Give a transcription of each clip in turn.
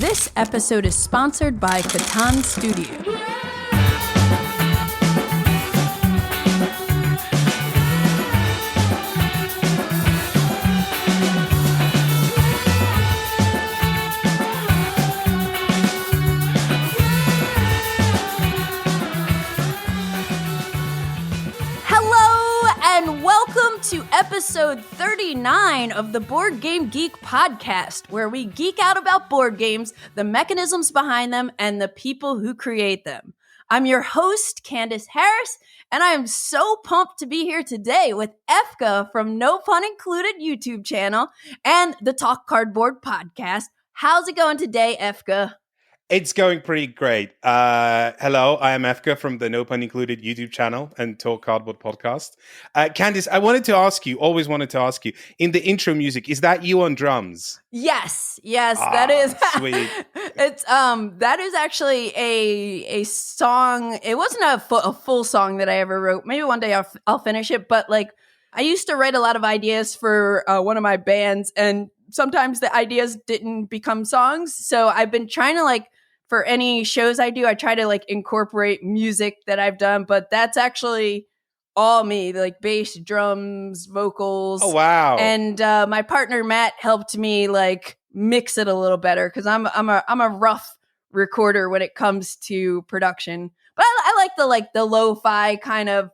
This episode is sponsored by Catan Studio. To episode 39 of the Board Game Geek Podcast, where we geek out about board games, the mechanisms behind them, and the people who create them. I'm your host, Candice Harris, and I am so pumped to be here today with Efka from No Pun Included YouTube channel and the Talk Cardboard Podcast. How's it going today, Efka? It's going pretty great. Hello, I am Efka from the No Pun Included YouTube channel and Talk Cardboard Podcast. Candice, I always wanted to ask you, in the intro music, is that you on drums? Yes, that is. Sweet. It's that is actually a song. It wasn't a full song that I ever wrote. Maybe one day I'll finish it. But like, I used to write a lot of ideas for one of my bands, and sometimes the ideas didn't become songs. So I've been trying to for any shows I do, I try to incorporate music that I've done, but that's actually all me, like bass, drums, vocals. Oh, wow. And my partner, Matt, helped me mix it a little better because I'm a rough recorder when it comes to production. But I like the lo-fi kind of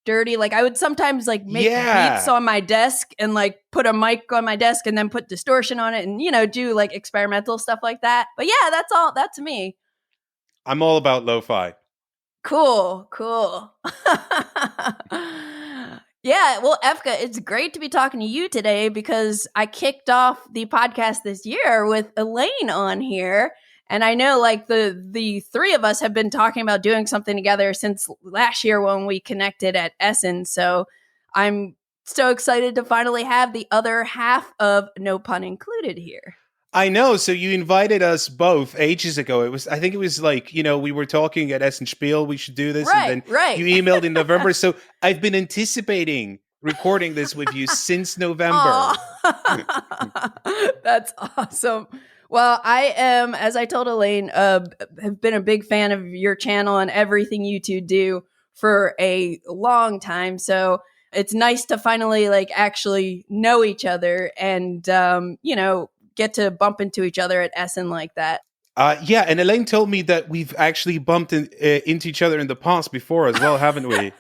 dirty. I would sometimes make beats on my desk and put a mic on my desk and then put distortion on it and do experimental stuff like that. But yeah, that's me. I'm all about lo-fi. Cool. Yeah, well, Efka, it's great to be talking to you today because I kicked off the podcast this year with Elaine on here. And I know the three of us have been talking about doing something together since last year when we connected at Essen. So I'm so excited to finally have the other half of No Pun Included here. I know. So you invited us both ages ago. I think it was we were talking at Essen Spiel, we should do this. Right, and then right. You emailed in November. So I've been anticipating recording this with you since November. That's awesome. Well, I am, as I told Elaine, have been a big fan of your channel and everything you two do for a long time. So it's nice to finally actually know each other and, get to bump into each other at Essen like that. Yeah, and Elaine told me that we've actually bumped into each other in the past before as well, haven't we?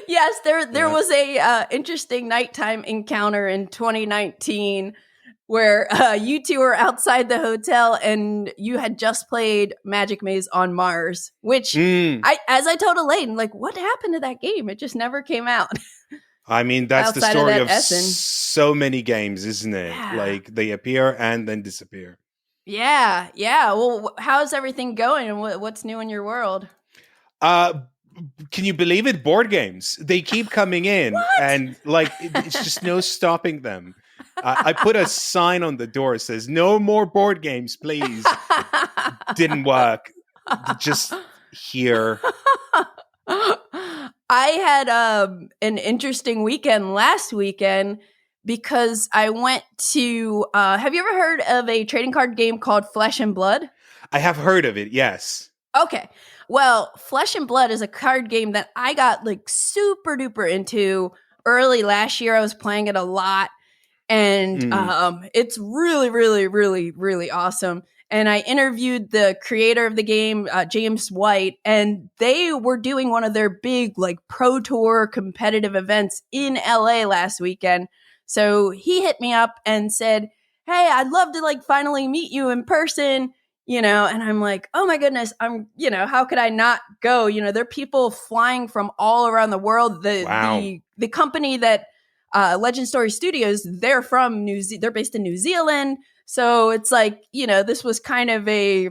Yes, there was a interesting nighttime encounter in 2019 where you two were outside the hotel and you had just played Magic Maze on Mars, which as I told Elaine, what happened to that game? It just never came out. I mean, that's the story of Essen. So many games, isn't it? Yeah. They appear and then disappear. Yeah. Well, how's everything going and what's new in your world? Can you believe it? Board games. They keep coming in and it's just no stopping them. I put a sign on the door that says, "No more board games, please." Didn't work. Just here. I had an interesting weekend last weekend because I went to, have you ever heard of a trading card game called Flesh and Blood? I have heard of it, yes. Okay. Well, Flesh and Blood is a card game that I got super duper into early last year. I was playing it a lot. And it's really, really, really, really awesome. And I interviewed the creator of the game, James White, and they were doing one of their big pro tour competitive events in LA last weekend. So he hit me up and said, "Hey, I'd love to finally meet you in person." And I'm like, "Oh my goodness, how could I not go?" There are people flying from all around the world. The company that Legend Story Studios, they're from they're based in New Zealand. So it's this was kind of a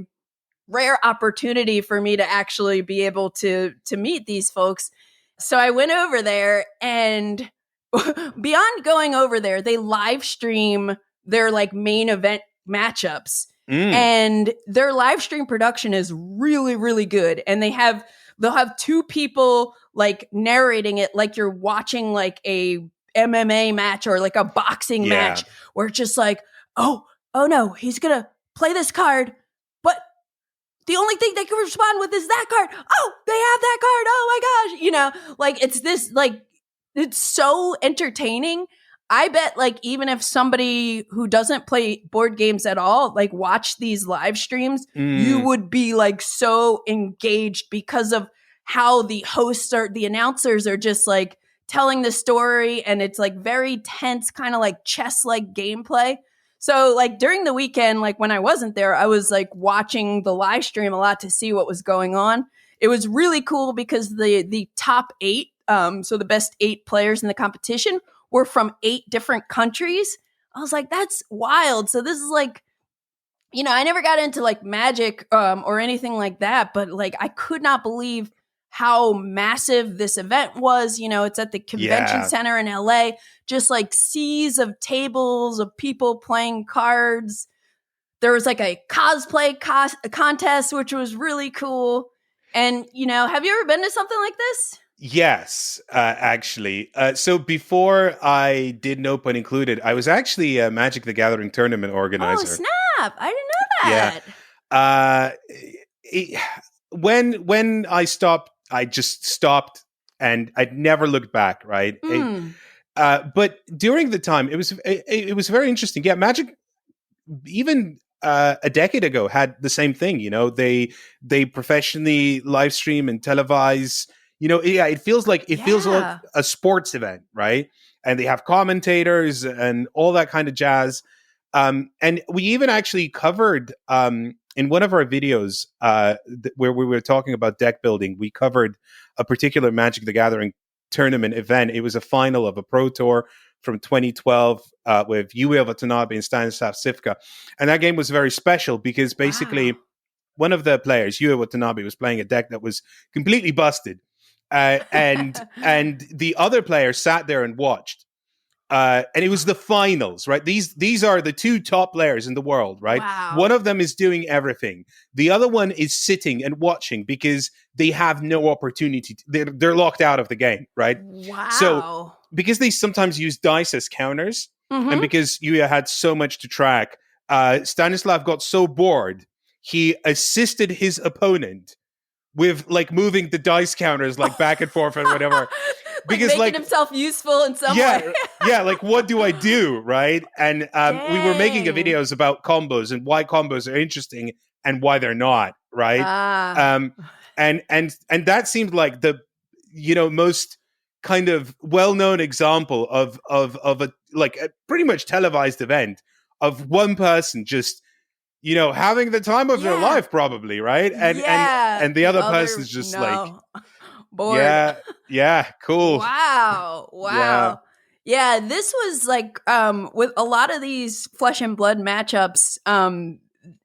rare opportunity for me to actually be able to meet these folks. So I went over there, and beyond going over there, they live stream their main event matchups. And their live stream production is really, really good. And they'll have two people narrating it like you're watching a MMA match or a boxing match where it's just oh no, he's gonna play this card, but the only thing they can respond with is that card. Oh, they have that card. Oh my gosh. You know, like it's this, like, it's so entertaining. I bet, like, even if somebody who doesn't play board games at all, like, watch these live streams, you would be, like, so engaged because of how the hosts or the announcers are just, like, telling the story, and it's, like, very tense, kind of like chess-like gameplay. So, like, during the weekend, like, when I wasn't there, I was, like, watching the live stream a lot to see what was going on. It was really cool because the top 8, so the best 8 players in the competition were from 8 different countries. I was like, that's wild. So this is like, you know, I never got into like Magic or anything like that, but like I could not believe how massive this event was. You know, it's at the convention center in LA, just like seas of tables of people playing cards. There was like a cosplay contest, which was really cool. And, you know, have you ever been to something like this? Yes, actually. So before I did No Pun Included, I was actually a Magic the Gathering tournament organizer. Oh, snap. I didn't know that. Yeah. When I stopped, I just stopped and I'd never looked back, right? But during the time, it was very interesting. Yeah, Magic, even a decade ago, had the same thing. You know, they professionally live stream and televise. You know, it feels like feels like a sports event, right? And they have commentators and all that kind of jazz. And we even actually covered in one of our videos where we were talking about deck building, we covered a particular Magic the Gathering tournament event. It was a final of a Pro Tour from 2012 with Yuya Watanabe and Stanislav Sivka. And that game was very special because basically one of the players, Yuya Watanabe, was playing a deck that was completely busted. And the other player sat there and watched. And it was the finals, right? These are the 2 top players in the world, right? Wow. One of them is doing everything. The other one is sitting and watching because they have no opportunity. They're locked out of the game, right? Wow. So because they sometimes use dice as counters, and because Yuya had so much to track, Stanislav got so bored, he assisted his opponent with like moving the dice counters like back and forth and whatever. Because making himself useful in some way. Yeah, like what do I do, right? And we were making videos about combos and why combos are interesting and why they're not, right? And that seemed like the, you know, most kind of well-known example of a like a pretty much televised event of one person just, you know, having the time of their life, probably, right? And the other person's just like, bored. Yeah, cool. Wow. Yeah, this was like with a lot of these flesh and blood matchups,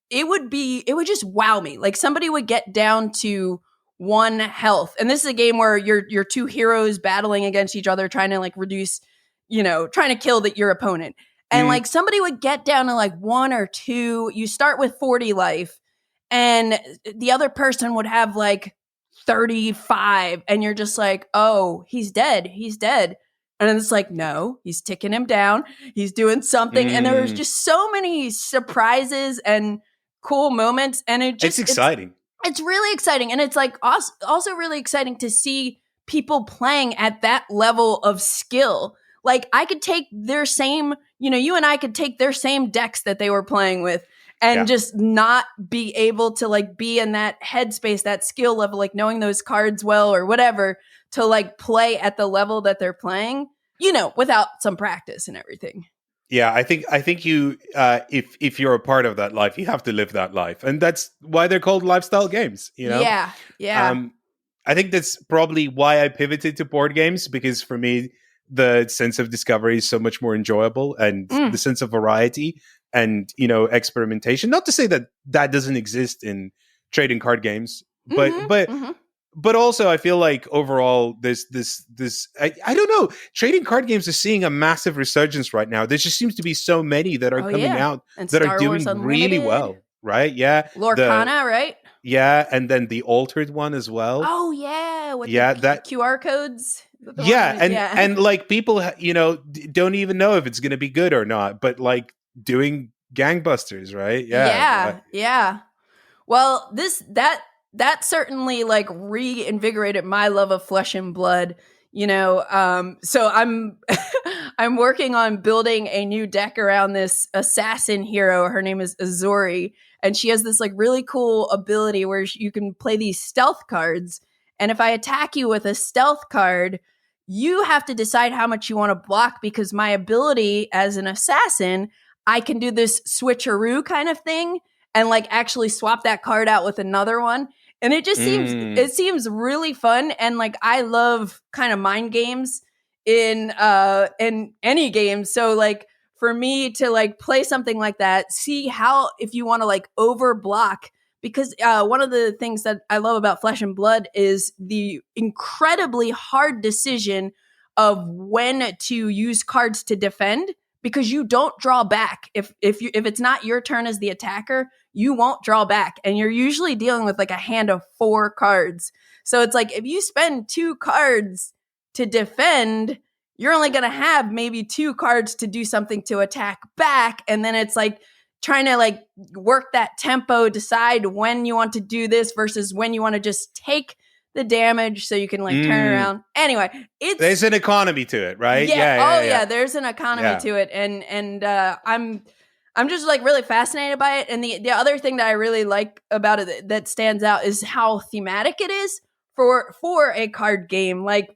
it would just wow me. Like somebody would get down to 1 health. And this is a game where you're 2 heroes battling against each other, trying to like reduce, you know, trying to kill your opponent. And like somebody would get down to like 1 or 2. You start with 40 life, and the other person would have like 35, and you're just like, oh, he's dead. And then it's like, no, he's ticking him down. He's doing something. And there was just so many surprises and cool moments. And it's exciting. It's really exciting. And it's like also really exciting to see people playing at that level of skill. Like I could take their same, you know, you and I could take their same decks that they were playing with and just not be able to like be in that headspace, that skill level, like knowing those cards well or whatever, to like play at the level that they're playing, you know, without some practice and everything. Yeah, I think you, if you're a part of that life, you have to live that life, and that's why they're called lifestyle games. You know, yeah. I think that's probably why I pivoted to board games, because for me, the sense of discovery is so much more enjoyable, and the sense of variety and, you know, experimentation. Not to say that that doesn't exist in trading card games, but also I feel like overall this I don't know, trading card games are seeing a massive resurgence right now. There just seems to be so many that are coming out and that Star are doing really well, right? Yeah, Lorcana, right? Yeah, and then the altered one as well. Oh yeah, with the QR codes. And like people, you know, don't even know if it's going to be good or not, but like doing gangbusters, right? Yeah. Well, that certainly like reinvigorated my love of Flesh and Blood. So I'm I'm working on building a new deck around this assassin hero. Her name is Azori, and she has this like really cool ability where you can play these stealth cards. And if I attack you with a stealth card, you have to decide how much you want to block, because my ability as an assassin, I can do this switcheroo kind of thing and like actually swap that card out with another one. And it just seems really fun. And like, I love kind of mind games in any game. So like for me to like play something like that, see how, if you want to like over block, because one of the things that I love about Flesh and Blood is the incredibly hard decision of when to use cards to defend, because you don't draw back. If it's not your turn as the attacker, you won't draw back. And you're usually dealing with like a hand of 4 cards. So it's like, if you spend 2 cards to defend, you're only going to have maybe 2 cards to do something to attack back. And then it's like trying to like work that tempo, decide when you want to do this versus when you want to just take the damage so you can like turn around. Anyway, there's an economy to it, right? Yeah. There's an economy to it. And I'm just like really fascinated by it. And the other thing that I really like about it that stands out is how thematic it is for a card game. Like,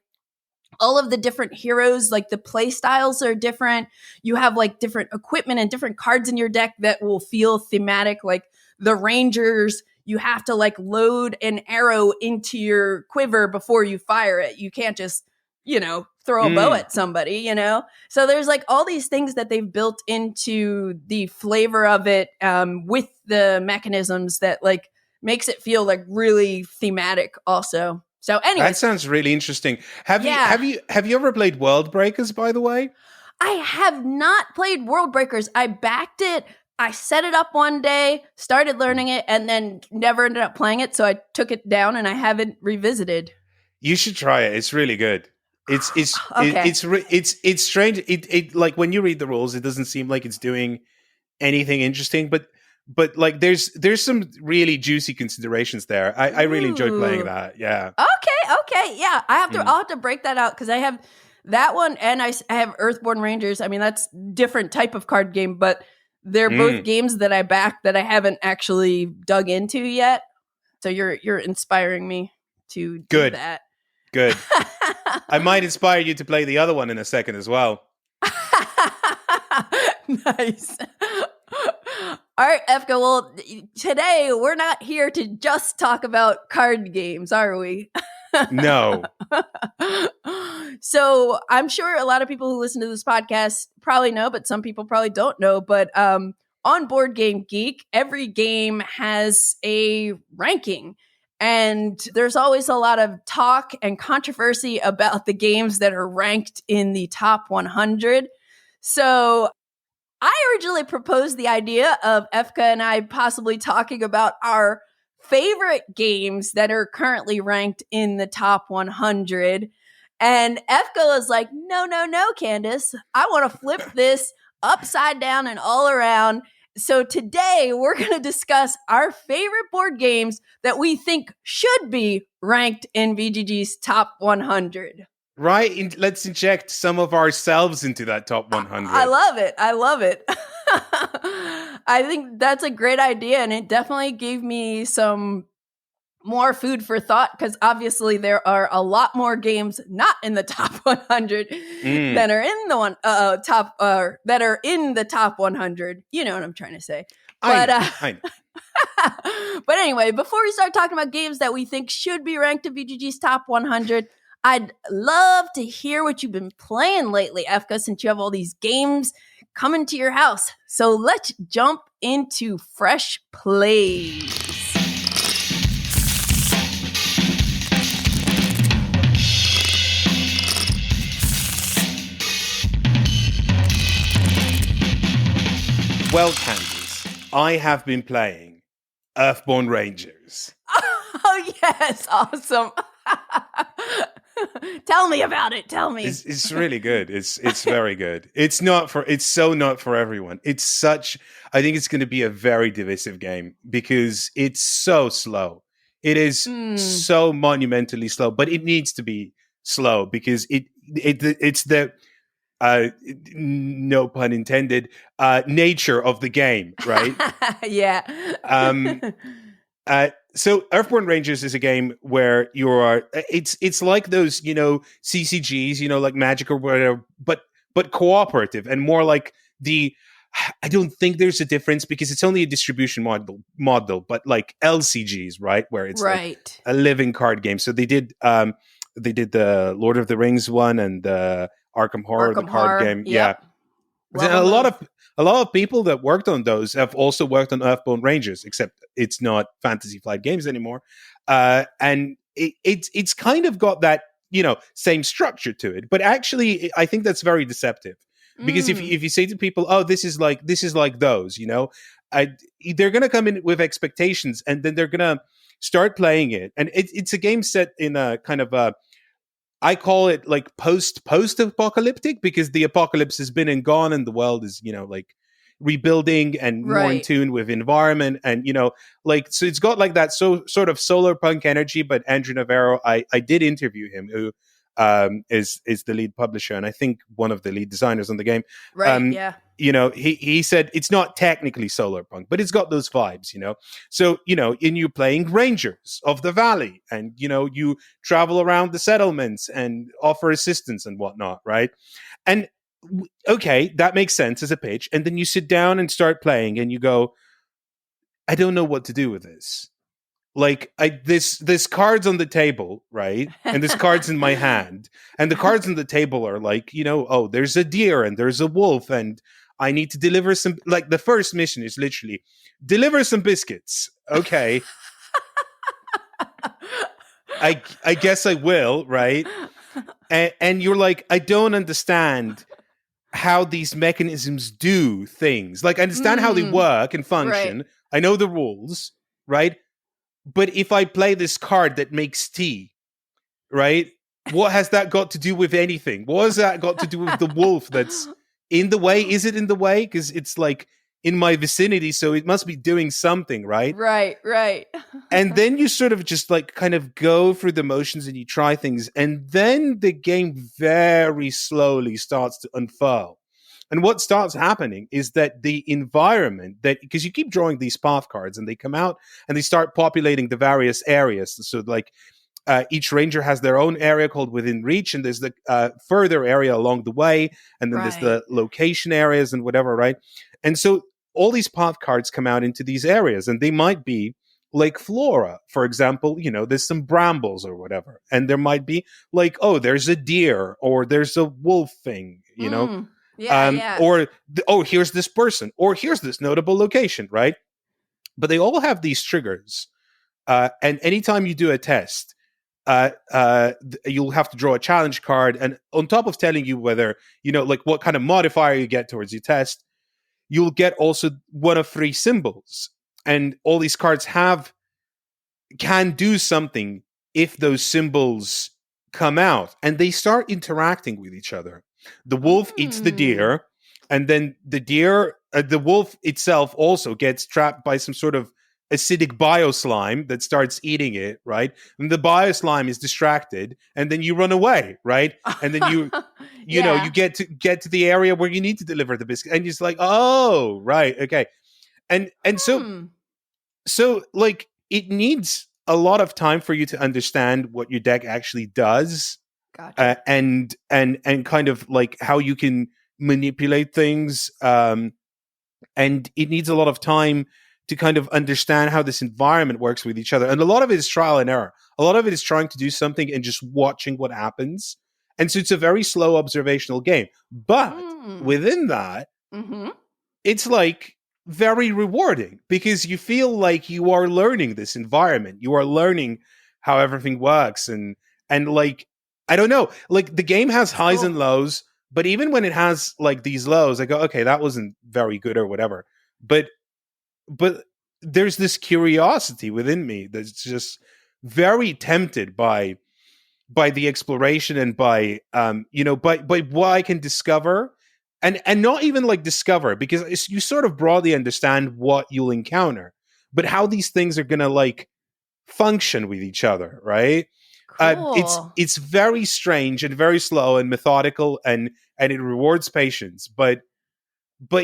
all of the different heroes, like the play styles are different. You have like different equipment and different cards in your deck that will feel thematic. Like the Rangers, you have to like load an arrow into your quiver before you fire it. You can't just, throw a bow at somebody, So there's like all these things that they've built into the flavor of it, with the mechanisms that like makes it feel like really thematic also. So anyway, that sounds really interesting. Have you ever played Worldbreakers, by the way? I have not played Worldbreakers. I backed it. I set it up one day, started learning it, and then never ended up playing it. So I took it down and I haven't revisited. You should try it. It's really good. It's okay. It's strange. It like when you read the rules, it doesn't seem like it's doing anything interesting, but like there's some really juicy considerations there. I really enjoyed playing that. Yeah. Okay. Yeah. I'll have to break that out, because I have that one and I have Earthborne Rangers. I mean, that's different type of card game, but they're both games that I back that I haven't actually dug into yet. So you're inspiring me to do that. Good. I might inspire you to play the other one in a second as well. Nice. All right, Efka. Well, today we're not here to just talk about card games, are we? No. So I'm sure a lot of people who listen to this podcast probably know, but some people probably don't know. But on Board Game Geek, every game has a ranking. And there's always a lot of talk and controversy about the games that are ranked in the top 100. So I originally proposed the idea of Efka and I possibly talking about our favorite games that are currently ranked in the top 100. And Efka was like, no, Candice. I want to flip this upside down and all around. So today we're going to discuss our favorite board games that we think should be ranked in BGG's top 100. Right? Let's inject some of ourselves into that top 100. I love it. I think that's a great idea, and it definitely gave me some more food for thought, because obviously there are a lot more games not in the top 100 that are in the that are in the top 100. You know what I'm trying to say. But I know. But anyway, before we start talking about games that we think should be ranked in BGG's top 100, I'd love to hear what you've been playing lately, Efka, since you have all these games coming to your house. So let's jump into fresh plays. Well, Candice, I have been playing Earthborne Rangers. Oh, yes. Awesome. Tell me about it. Tell me. It's really good. It's very good. It's so not for everyone. I think it's going to be a very divisive game because it's so slow. It is so monumentally slow, but it needs to be slow because it's the no pun intended, nature of the game, right? Yeah. So Earthborne Rangers is a game where it's like those, CCGs, like Magic or whatever, but cooperative and more like I don't think there's a difference because it's only a distribution model, but like LCGs, right? Where it's like a living card game. So they did the Lord of the Rings one and the Arkham Horror, the card game. Yep. Yeah. A lot of people that worked on those have also worked on Earthborne Rangers, except it's not Fantasy Flight Games anymore. And it's kind of got that, same structure to it. But actually, I think that's very deceptive. Because if you say to people, "Oh, this is like those," they're going to come in with expectations, and then they're going to start playing it. And it's a game set in a kind of I call it like post-apocalyptic because the apocalypse has been and gone, and the world is like rebuilding and more in tune with environment, and so it's got like that sort of solar punk energy. But Andrew Navarro, I did interview him, who is the lead publisher and I think one of the lead designers on the game. Yeah. He said it's not technically solar punk, but it's got those vibes, So, in you playing Rangers of the Valley and, you travel around the settlements and offer assistance and whatnot, right? And okay, that makes sense as a pitch. And then you sit down and start playing and you go, I don't know what to do with this. Like this cards on the table, right? And there's cards in my hand, and the cards on the table are like, oh, there's a deer and there's a wolf, and I need to deliver some. Like the first mission is literally deliver some biscuits. Okay, I guess I will, right? And you're like, I don't understand how these mechanisms do things. Like I understand how they work and function. Right. I know the rules, right? But if I play this card that makes tea, right? What has that got to do with anything? What has that got to do with the wolf that's in the way? Is it in the way? Because it's like in my vicinity, so it must be doing something, right? Right. And then you sort of just like kind of go through the motions and you try things. And then the game very slowly starts to unfurl. And what starts happening is that the environment because you keep drawing these path cards and they come out and they start populating the various areas. So like each ranger has their own area called Within Reach, and there's the further area along the way. And then there's the location areas and whatever, right? And so all these path cards come out into these areas, and they might be like flora, for example, there's some brambles or whatever. And there might be like, oh, there's a deer or there's a wolf thing, Yeah. Or here's this person, or here's this notable location, right? But they all have these triggers, and anytime you do a test, you'll have to draw a challenge card, and on top of telling you whether like what kind of modifier you get towards your test, you'll get also one of three symbols, and all these cards can do something if those symbols come out, and they start interacting with each other. The wolf eats the deer, and then the wolf itself also gets trapped by some sort of acidic bioslime that starts eating it, right? And the bioslime is distracted, and then you run away, right? And then you get to the area where you need to deliver the biscuit, and you're just like, oh, right, okay, and so like it needs a lot of time for you to understand what your deck actually does. Gotcha. And kind of like how you can manipulate things. And it needs a lot of time to kind of understand how this environment works with each other. And a lot of it is trial and error. A lot of it is trying to do something and just watching what happens. And so it's a very slow observational game. But within that, it's like very rewarding because you feel like you are learning this environment. You are learning how everything works. And like, I don't know, like the game has highs and lows, but even when it has like these lows, I go, okay, that wasn't very good or whatever. But there's this curiosity within me that's just very tempted by by the exploration and by by what I can discover, and not even like discover, because you sort of broadly understand what you'll encounter, but how these things are gonna like function with each other, right? Cool. It's very strange and very slow and methodical, and it rewards patience, but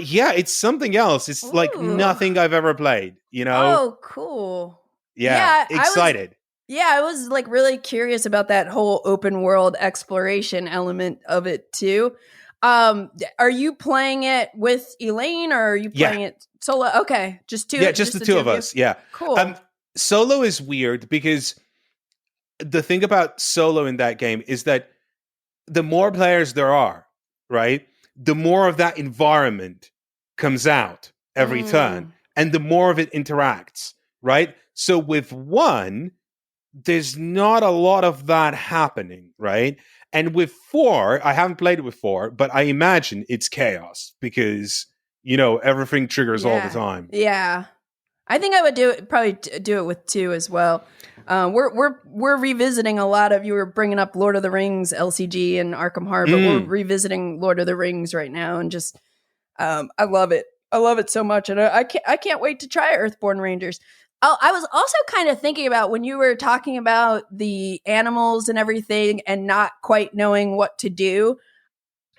yeah, it's something else. It's like Ooh. nothing I've ever played, you know? Oh, cool. Yeah, Yeah, excited. I was like really curious about that whole open world exploration element of it too. Are you playing it with Elaine, or are you Yeah. playing it solo? Okay, just Yeah, just the two of you? us. Yeah. Cool. Solo is weird because the thing about solo in that game is that the more players there are, right, the more of that environment comes out every turn, and the more of it interacts, right? So with one, there's not a lot of that happening, right? And with four, I haven't played it with four, but I imagine it's chaos because, everything triggers all the time. Yeah. I think I would do it with two as well. We're revisiting a lot of, you were bringing up Lord of the Rings LCG and Arkham Horror, but we're revisiting Lord of the Rings right now, and just I love it. I love it so much, and I can't wait to try Earthborne Rangers. I was also kind of thinking about when you were talking about the animals and everything and not quite knowing what to do.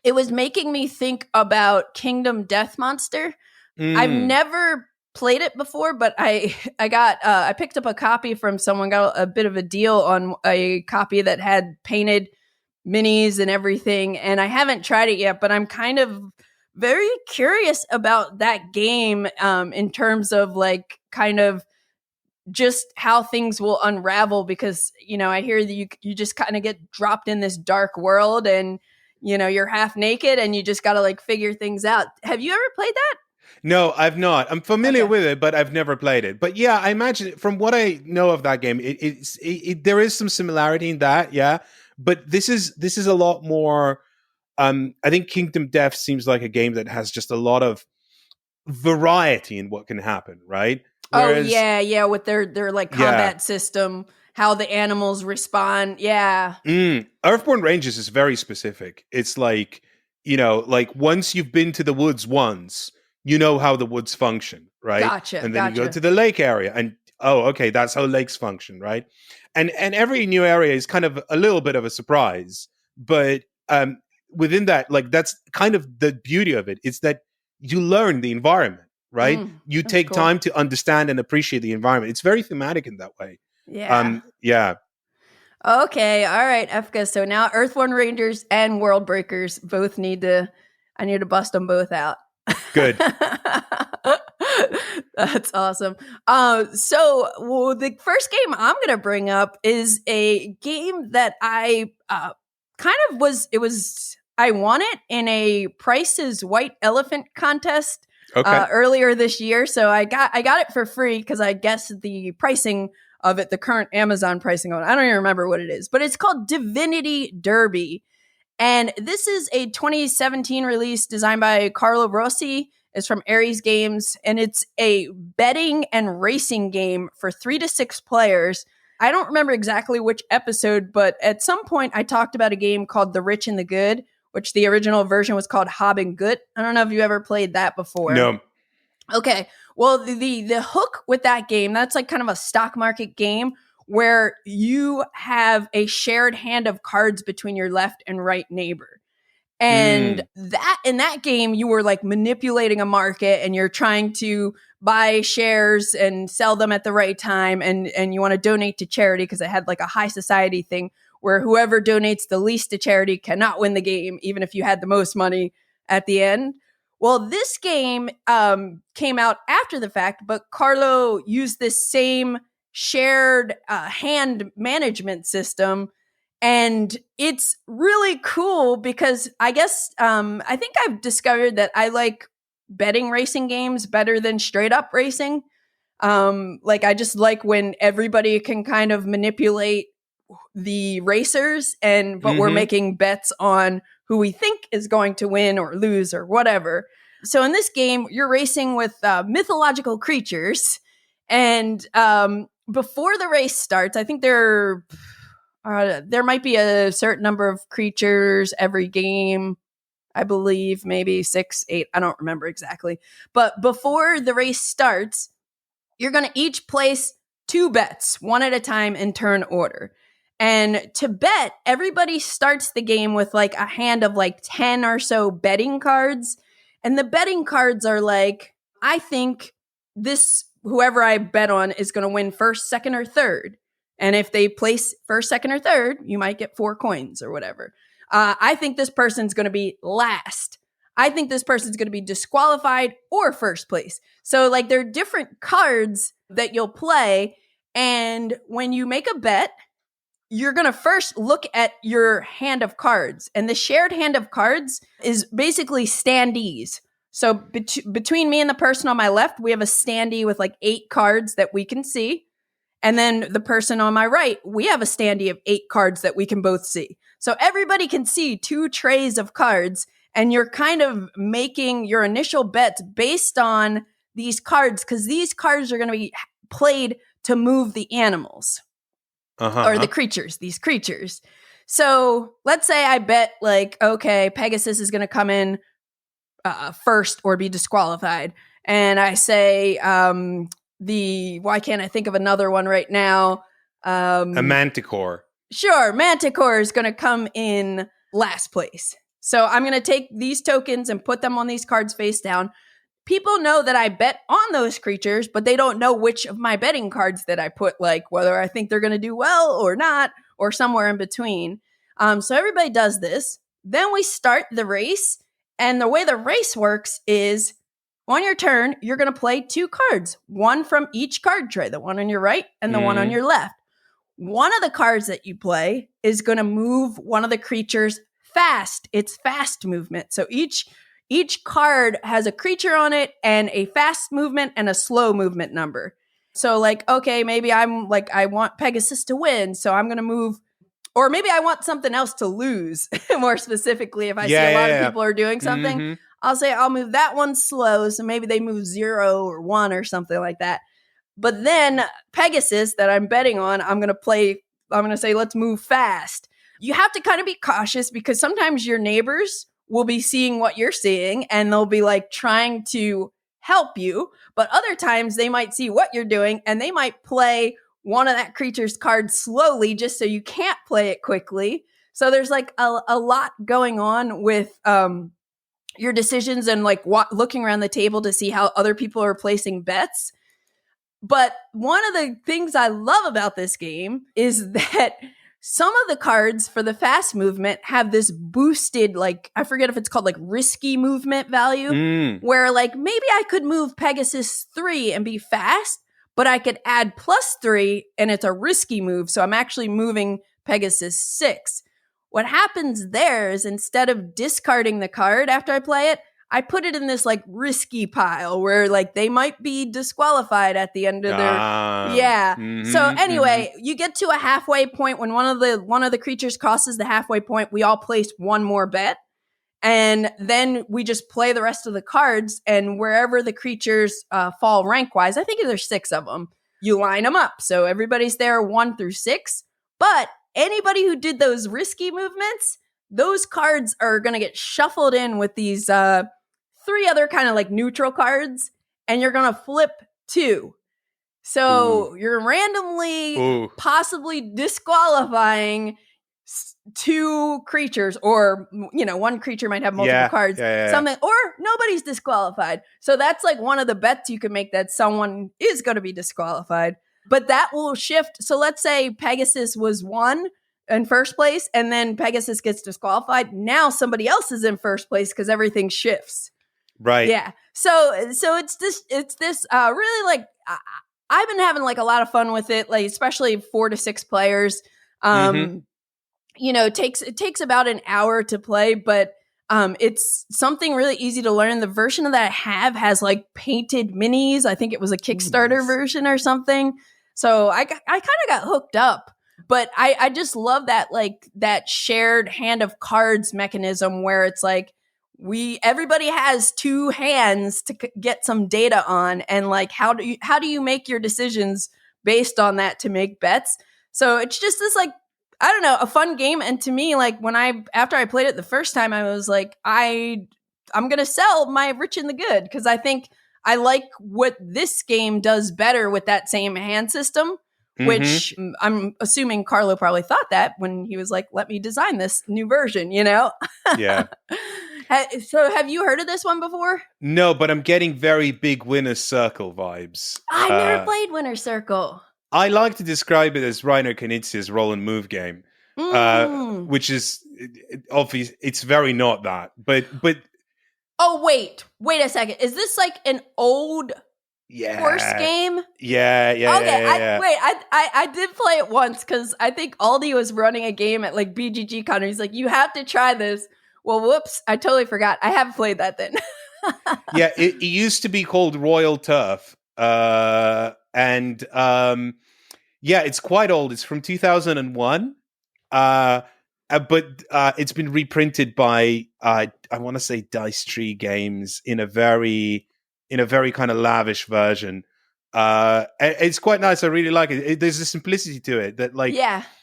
It was making me think about Kingdom Death Monster. I've never played it before, but I picked up a copy from someone, got a bit of a deal on a copy that had painted minis and everything, and I haven't tried it yet, but I'm kind of very curious about that game in terms of like kind of just how things will unravel, because I hear that you just kind of get dropped in this dark world, and you're half naked and you just got to like figure things out. Have you ever played that? No, I've not. I'm familiar with it, but I've never played it. But yeah, I imagine from what I know of that game, there is some similarity in that, yeah. But this is a lot more. I think Kingdom Death seems like a game that has just a lot of variety in what can happen, right? Whereas, with their like combat system, how the animals respond. Yeah. Earthborne Rangers is very specific. It's like, like once you've been to the woods once, you know how the woods function, right? Gotcha. And then you go to the lake area and, okay, that's how lakes function, right? And every new area is kind of a little bit of a surprise. But within that, like that's kind of the beauty of it, is that you learn the environment, right? You take time to understand and appreciate the environment. It's very thematic in that way. Yeah. Okay. All right, Efka. So now Earthborne Rangers and Worldbreakers both I need to bust them both out. Good. That's awesome. So the first game I'm going to bring up is a game that I I won it in a Price is White Elephant contest earlier this year. So I got it for free because I guessed the pricing of it, the current Amazon pricing on it. I don't even remember what it is, but it's called Divinity Derby. And this is a 2017 release designed by Carlo Rossi. It's from Ares Games, and it's a betting and racing game for 3 to 6 players. I don't remember exactly which episode, but at some point I talked about a game called The Rich and the Good, which the original version was called Hob and Gut. I don't know if you ever played that before. No. Okay. Well, the hook with that game, that's like kind of a stock market game where you have a shared hand of cards between your left and right neighbor. And that in that game, you were like manipulating a market, and you're trying to buy shares and sell them at the right time. And you want to donate to charity, because it had like a high society thing where whoever donates the least to charity cannot win the game, even if you had the most money at the end. Well, this game came out after the fact, but Carlo used this same shared hand management system. And it's really cool because I guess I think I've discovered that I like betting racing games better than straight up racing. Like I just like when everybody can kind of manipulate the racers, but we're making bets on who we think is going to win or lose or whatever. So in this game, you're racing with mythological creatures, and before the race starts, I think there are there might be a certain number of creatures every game. I believe maybe 6, 8. I don't remember exactly. But before the race starts, you're going to each place 2 bets, one at a time in turn order. And to bet, everybody starts the game with like a hand of like 10 or so betting cards. And the betting cards are like, I think whoever I bet on is going to win first, second, or third. And if they place first, second, or third, you might get 4 coins or whatever. I think this person's going to be last. I think this person's going to be disqualified or first place. So like there are different cards that you'll play. And when you make a bet, you're going to first look at your hand of cards. And the shared hand of cards is basically standees. So between me and the person on my left, we have a standee with like 8 cards that we can see. And then the person on my right, we have a standee of 8 cards that we can both see. So everybody can see 2 trays of cards, and you're kind of making your initial bets based on these cards, because these cards are going to be played to move the animals or the creatures, these creatures. So let's say I bet like, okay, Pegasus is going to come in first or be disqualified. And I say, why can't I think of another one right now? A Manticore. Sure, Manticore is going to come in last place. So I'm going to take these tokens and put them on these cards face down. People know that I bet on those creatures, but they don't know which of my betting cards that I put, like whether I think they're going to do well or not, or somewhere in between. So everybody does this. Then we start the race. And the way the race works is on your turn, you're going to play 2 cards, one from each card tray, the one on your right and the one on your left. One of the cards that you play is going to move one of the creatures fast. It's fast movement. So each card has a creature on it and a fast movement and a slow movement number. So like, okay, maybe I'm like, I want Pegasus to win. So I'm going to move, or maybe I want something else to lose more specifically. If I see a lot of people are doing something, I'll say I'll move that one slow. So maybe they move 0 or 1 or something like that. But then Pegasus that I'm betting on, I'm going to say, let's move fast. You have to kind of be cautious because sometimes your neighbors will be seeing what you're seeing and they'll be like trying to help you. But other times they might see what you're doing and they might play one of that creature's cards slowly just so you can't play it quickly. So there's like a lot going on with your decisions and like looking around the table to see how other people are placing bets. But one of the things I love about this game is that some of the cards for the fast movement have this boosted, like, I forget if it's called like risky movement value, where like maybe I could move Pegasus 3 and be fast, but I could add +3 and it's a risky move. So I'm actually moving Pegasus 6. What happens there is instead of discarding the card after I play it, I put it in this like risky pile where like they might be disqualified at the end of their So anyway, you get to a halfway point when one of the creatures crosses the halfway point. We all place one more bet, and then we just play the rest of the cards. And wherever the creatures fall rank wise, I think there's 6 of them. You line them up, so everybody's there 1 through 6. But anybody who did those risky movements, those cards are going to get shuffled in with these 3 other kind of like neutral cards, and you're going to flip 2. So you're randomly possibly disqualifying 2 creatures, or, you know, one creature might have multiple cards, something, or nobody's disqualified. So that's like one of the bets you can make, that someone is going to be disqualified. But that will shift. So let's say Pegasus was 1 in first place, and then Pegasus gets disqualified. Now somebody else is in first place because everything shifts. Right. Yeah. So it's this really like, I've been having like a lot of fun with it, like especially 4 to 6 players. You know, it takes about an hour to play, but it's something really easy to learn. The version of that I have has like painted minis. I think it was a Kickstarter version or something. So I kind of got hooked up. But I just love that, like that shared hand of cards mechanism where it's like everybody has 2 hands to get some data on, and like how do you make your decisions based on that to make bets? So it's just this like I don't know, a fun game. And to me, like after I played it the first time, I was like, I'm going to sell my Rich and the Good, because I think I like what this game does better with that same hand system, which I'm assuming Carlo probably thought that when he was like, let me design this new version, you know? Yeah. So have you heard of this one before? No, but I'm getting very big Winner's Circle vibes. I never played Winner's Circle. I like to describe it as Reiner Knizia's roll and move game, which is obvious. It's very not that, but. Oh, wait a second. Is this like an old horse game? Yeah. Okay, I did play it once because I think Aldi was running a game at like BGG Con. He's like, you have to try this. Well, whoops, I totally forgot. I haven't played that then. Yeah, it used to be called Royal Turf. And it's quite old. It's from 2001. But it's been reprinted by I want to say Dice Tree Games in a very kind of lavish version. It's quite nice. I really like it. There's a simplicity to it that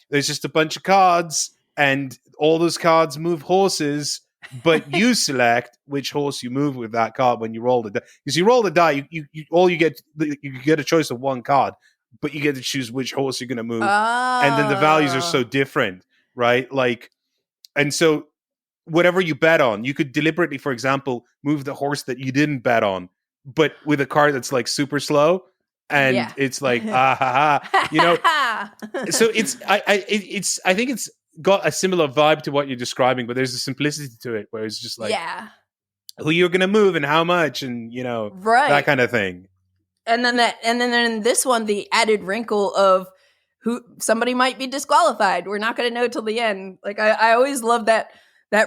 there's just a bunch of cards, and all those cards move horses, but you select which horse you move with that card when you roll the die. Because you roll the die, you get a choice of one card, but you get to choose which horse you're going to move, and then the values are so different, right? Like, and so whatever you bet on, you could deliberately, for example, move the horse that you didn't bet on, but with a card that's like super slow, and it's like you know. So I think it's got a similar vibe to what you're describing, but there's a simplicity to it where it's just like who you're going to move and how much, and you know, that kind of thing. And then in this one, the added wrinkle of who somebody might be disqualified. We're not going to know till the end. Like I always love that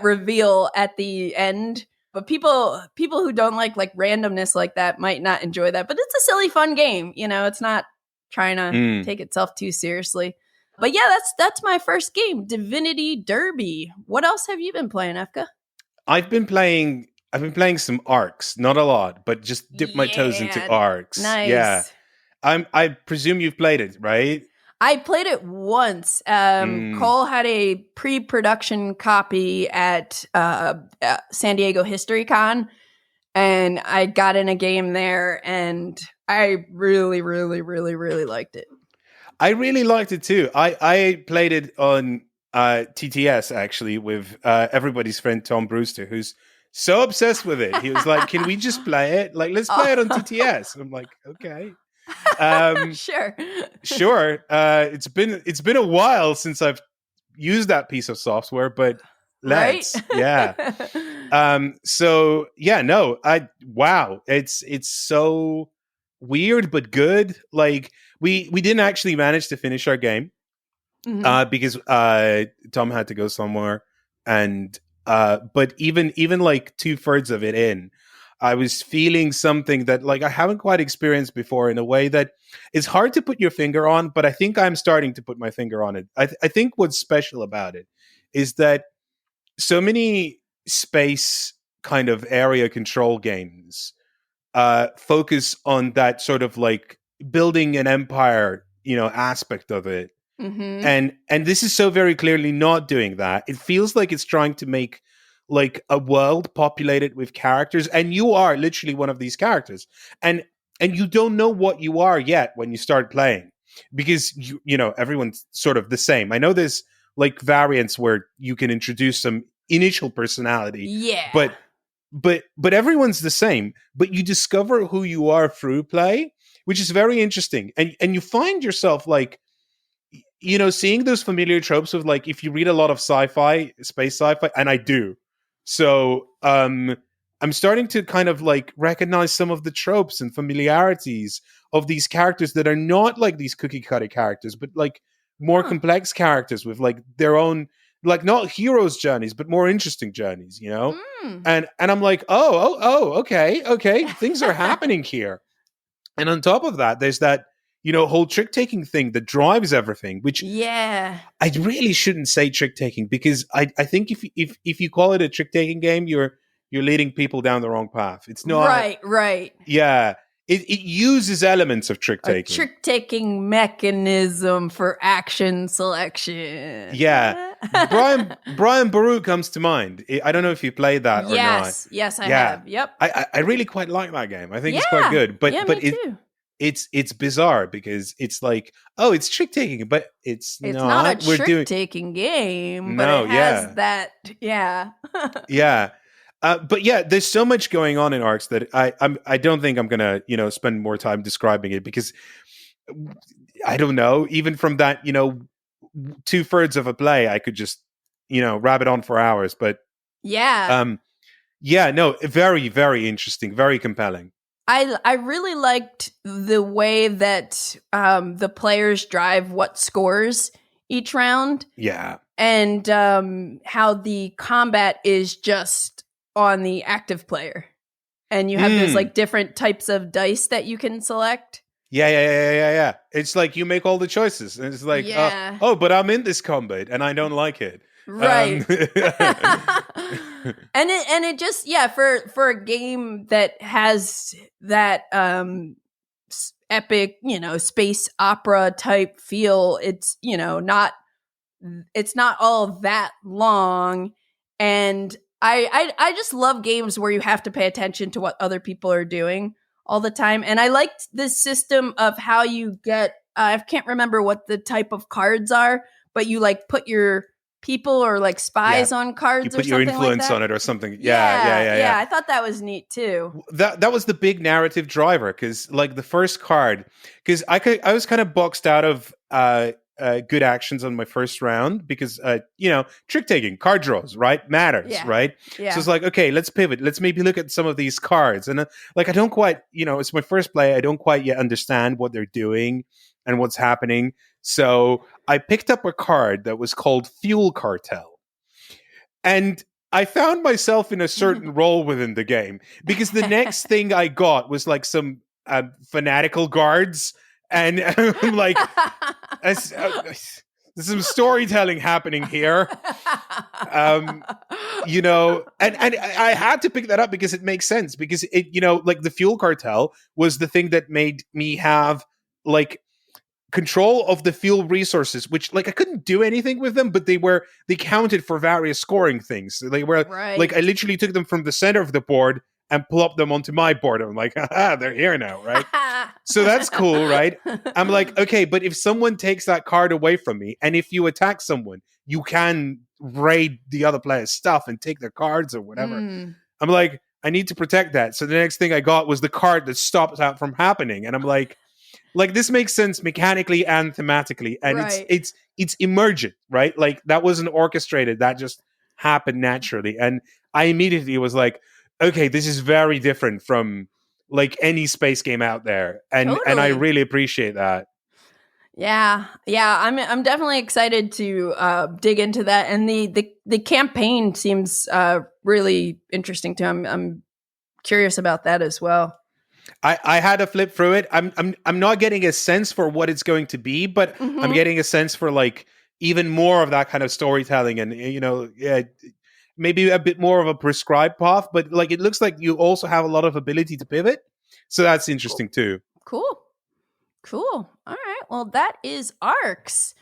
reveal at the end. But people who don't like randomness like that might not enjoy that. But it's a silly, fun game. You know, it's not trying to take itself too seriously. But yeah, that's my first game, Divinity Derby. What else have you been playing, Efka? I've been playing some arcs, not a lot, but just dip my toes into arcs. Nice. Yeah. I presume you've played it, right? I played it once. Cole had a pre-production copy at San Diego History Con, and I got in a game there, and I really, really, really, really liked it. I really liked it too. I played it on TTS actually with everybody's friend Tom Brewster, who's so obsessed with it. He was like, "Can we just play it? Like, let's play it on TTS." And I'm like, "Okay, sure." It's been a while since I've used that piece of software, but let's, So yeah, no, it's so weird but good. Like we didn't actually manage to finish our game because Tom had to go somewhere, and but even like 2/3 of it in, I was feeling something that like I haven't quite experienced before in a way that is hard to put your finger on, but I think I'm starting to put my finger on it. I think what's special about it is that so many space kind of area control games focus on that sort of like building an empire, you know, aspect of it. And this is so very clearly not doing that. It feels like it's trying to make like a world populated with characters, and you are literally one of these characters, and you don't know what you are yet when you start playing, because you know everyone's sort of the same. I know there's like variants where you can introduce some initial personality, but everyone's the same, but you discover who you are through play, which is very interesting. And you find yourself like, you know, seeing those familiar tropes of like, if you read a lot of sci-fi, space sci-fi, and I do. So I'm starting to kind of like recognize some of the tropes and familiarities of these characters that are not like these cookie cutter characters, but like more complex characters with like their own, like not heroes' journeys, but more interesting journeys, you know? And I'm like, okay, things are happening here. And on top of that, there's that, you know, whole trick-taking thing that drives everything, which I really shouldn't say trick-taking, because I think if you call it a trick-taking game, you're leading people down the wrong path. It's not right. Yeah. it uses elements of trick A taking. trick-taking mechanism for action selection. Yeah. Brian Boru comes to mind. I don't know if you played that or not. Yes, I have. Yep. I really quite like that game. I think it's quite good. But me too. It's bizarre because it's like, oh, it's trick taking, but it's not a trick taking game, but it has that. Yeah. Yeah. But yeah, there's so much going on in Arcs that I don't think I'm gonna spend more time describing it, because I don't know, even from that 2/3 of a play I could just rabbit on for hours. But no, very, very interesting, very compelling. I really liked the way that the players drive what scores each round. Yeah. And how the combat is just on the active player. And you have those like different types of dice that you can select. Yeah. It's like you make all the choices. And it's like, oh, but I'm in this combat and I don't like it. Right. and it just, for a game that has that epic, space opera type feel, it's not all that long. And I just love games where you have to pay attention to what other people are doing all the time. And I liked this system of how you get, I can't remember what the type of cards are, but you like put your people or like spies on cards, you put or your something influence like that on it or something. Yeah. I thought that was neat too. That was the big narrative driver, because like the first card, because I was kind of boxed out of good actions on my first round, because trick taking, card draws, right, matters, right? So it's like, okay, let's pivot, let's maybe look at some of these cards. And I don't quite, it's my first play, I don't quite yet understand what they're doing and what's happening. So I picked up a card that was called Fuel Cartel, and I found myself in a certain role within the game, because the next thing I got was like some fanatical guards. And I'm like, there's some storytelling happening here, and I had to pick that up because it makes sense, because it, like the Fuel Cartel was the thing that made me have like control of the fuel resources, which like I couldn't do anything with them, but they counted for various scoring things. They were like, I literally took them from the center of the board and plopped them onto my board. I'm like, they're here now, right? So that's cool, right? I'm like, okay, but if someone takes that card away from me, and if you attack someone, you can raid the other player's stuff and take their cards or whatever. I'm like, I need to protect that. So the next thing I got was the card that stops that from happening. And I'm like this makes sense mechanically and thematically. And it's emergent, right? Like that wasn't orchestrated. That just happened naturally. And I immediately was like, okay, this is very different from like any space game out there, and I really appreciate that. Yeah, I'm definitely excited to dig into that, and the campaign seems really interesting too. I'm curious about that as well. I had to flip through it. I'm not getting a sense for what it's going to be, but I'm getting a sense for like even more of that kind of storytelling, and maybe a bit more of a prescribed path, but like it looks like you also have a lot of ability to pivot. So that's interesting too. Cool. All right. Well, that is Arcs.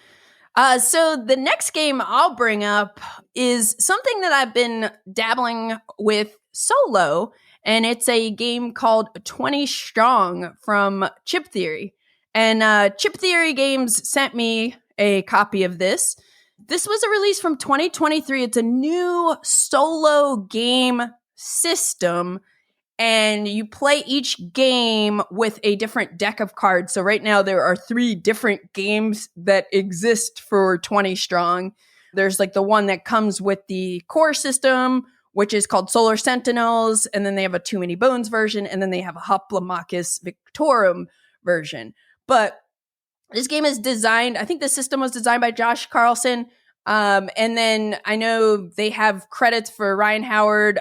So the next game I'll bring up is something that I've been dabbling with solo, and it's a game called 20 Strong from Chip Theory. And Chip Theory Games sent me a copy of this. This was a release from 2023. It's a new solo game system, and you play each game with a different deck of cards. So right now there are 3 different games that exist for 20 Strong. There's like the one that comes with the core system, which is called Solar Sentinels, and then they have a Too Many Bones version, and then they have a Hoplomachus Victorum version. But this game is designed, I think the system was designed by Josh Carlson. And then I know they have credits for Ryan Howard,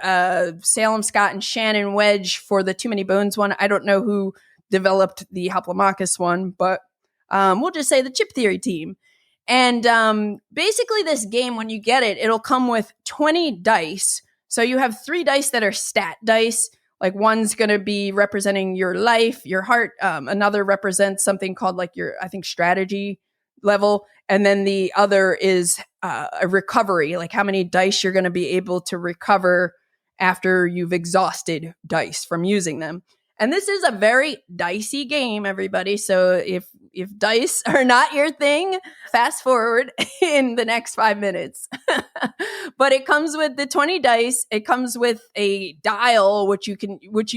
Salem Scott, and Shannon Wedge for the Too Many Bones one. I don't know who developed the Hoplomachus one, but we'll just say the Chip Theory team. And basically this game, when you get it, it'll come with 20 dice. So you have 3 dice that are stat dice, Like one's going to be representing your life, your heart. Another represents something called like your, I think, strategy level. And then the other is a recovery, like how many dice you're going to be able to recover after you've exhausted dice from using them. And this is a very dicey game, everybody. So if dice are not your thing, fast forward in the next 5 minutes. But it comes with the 20 dice. It comes with a dial, which you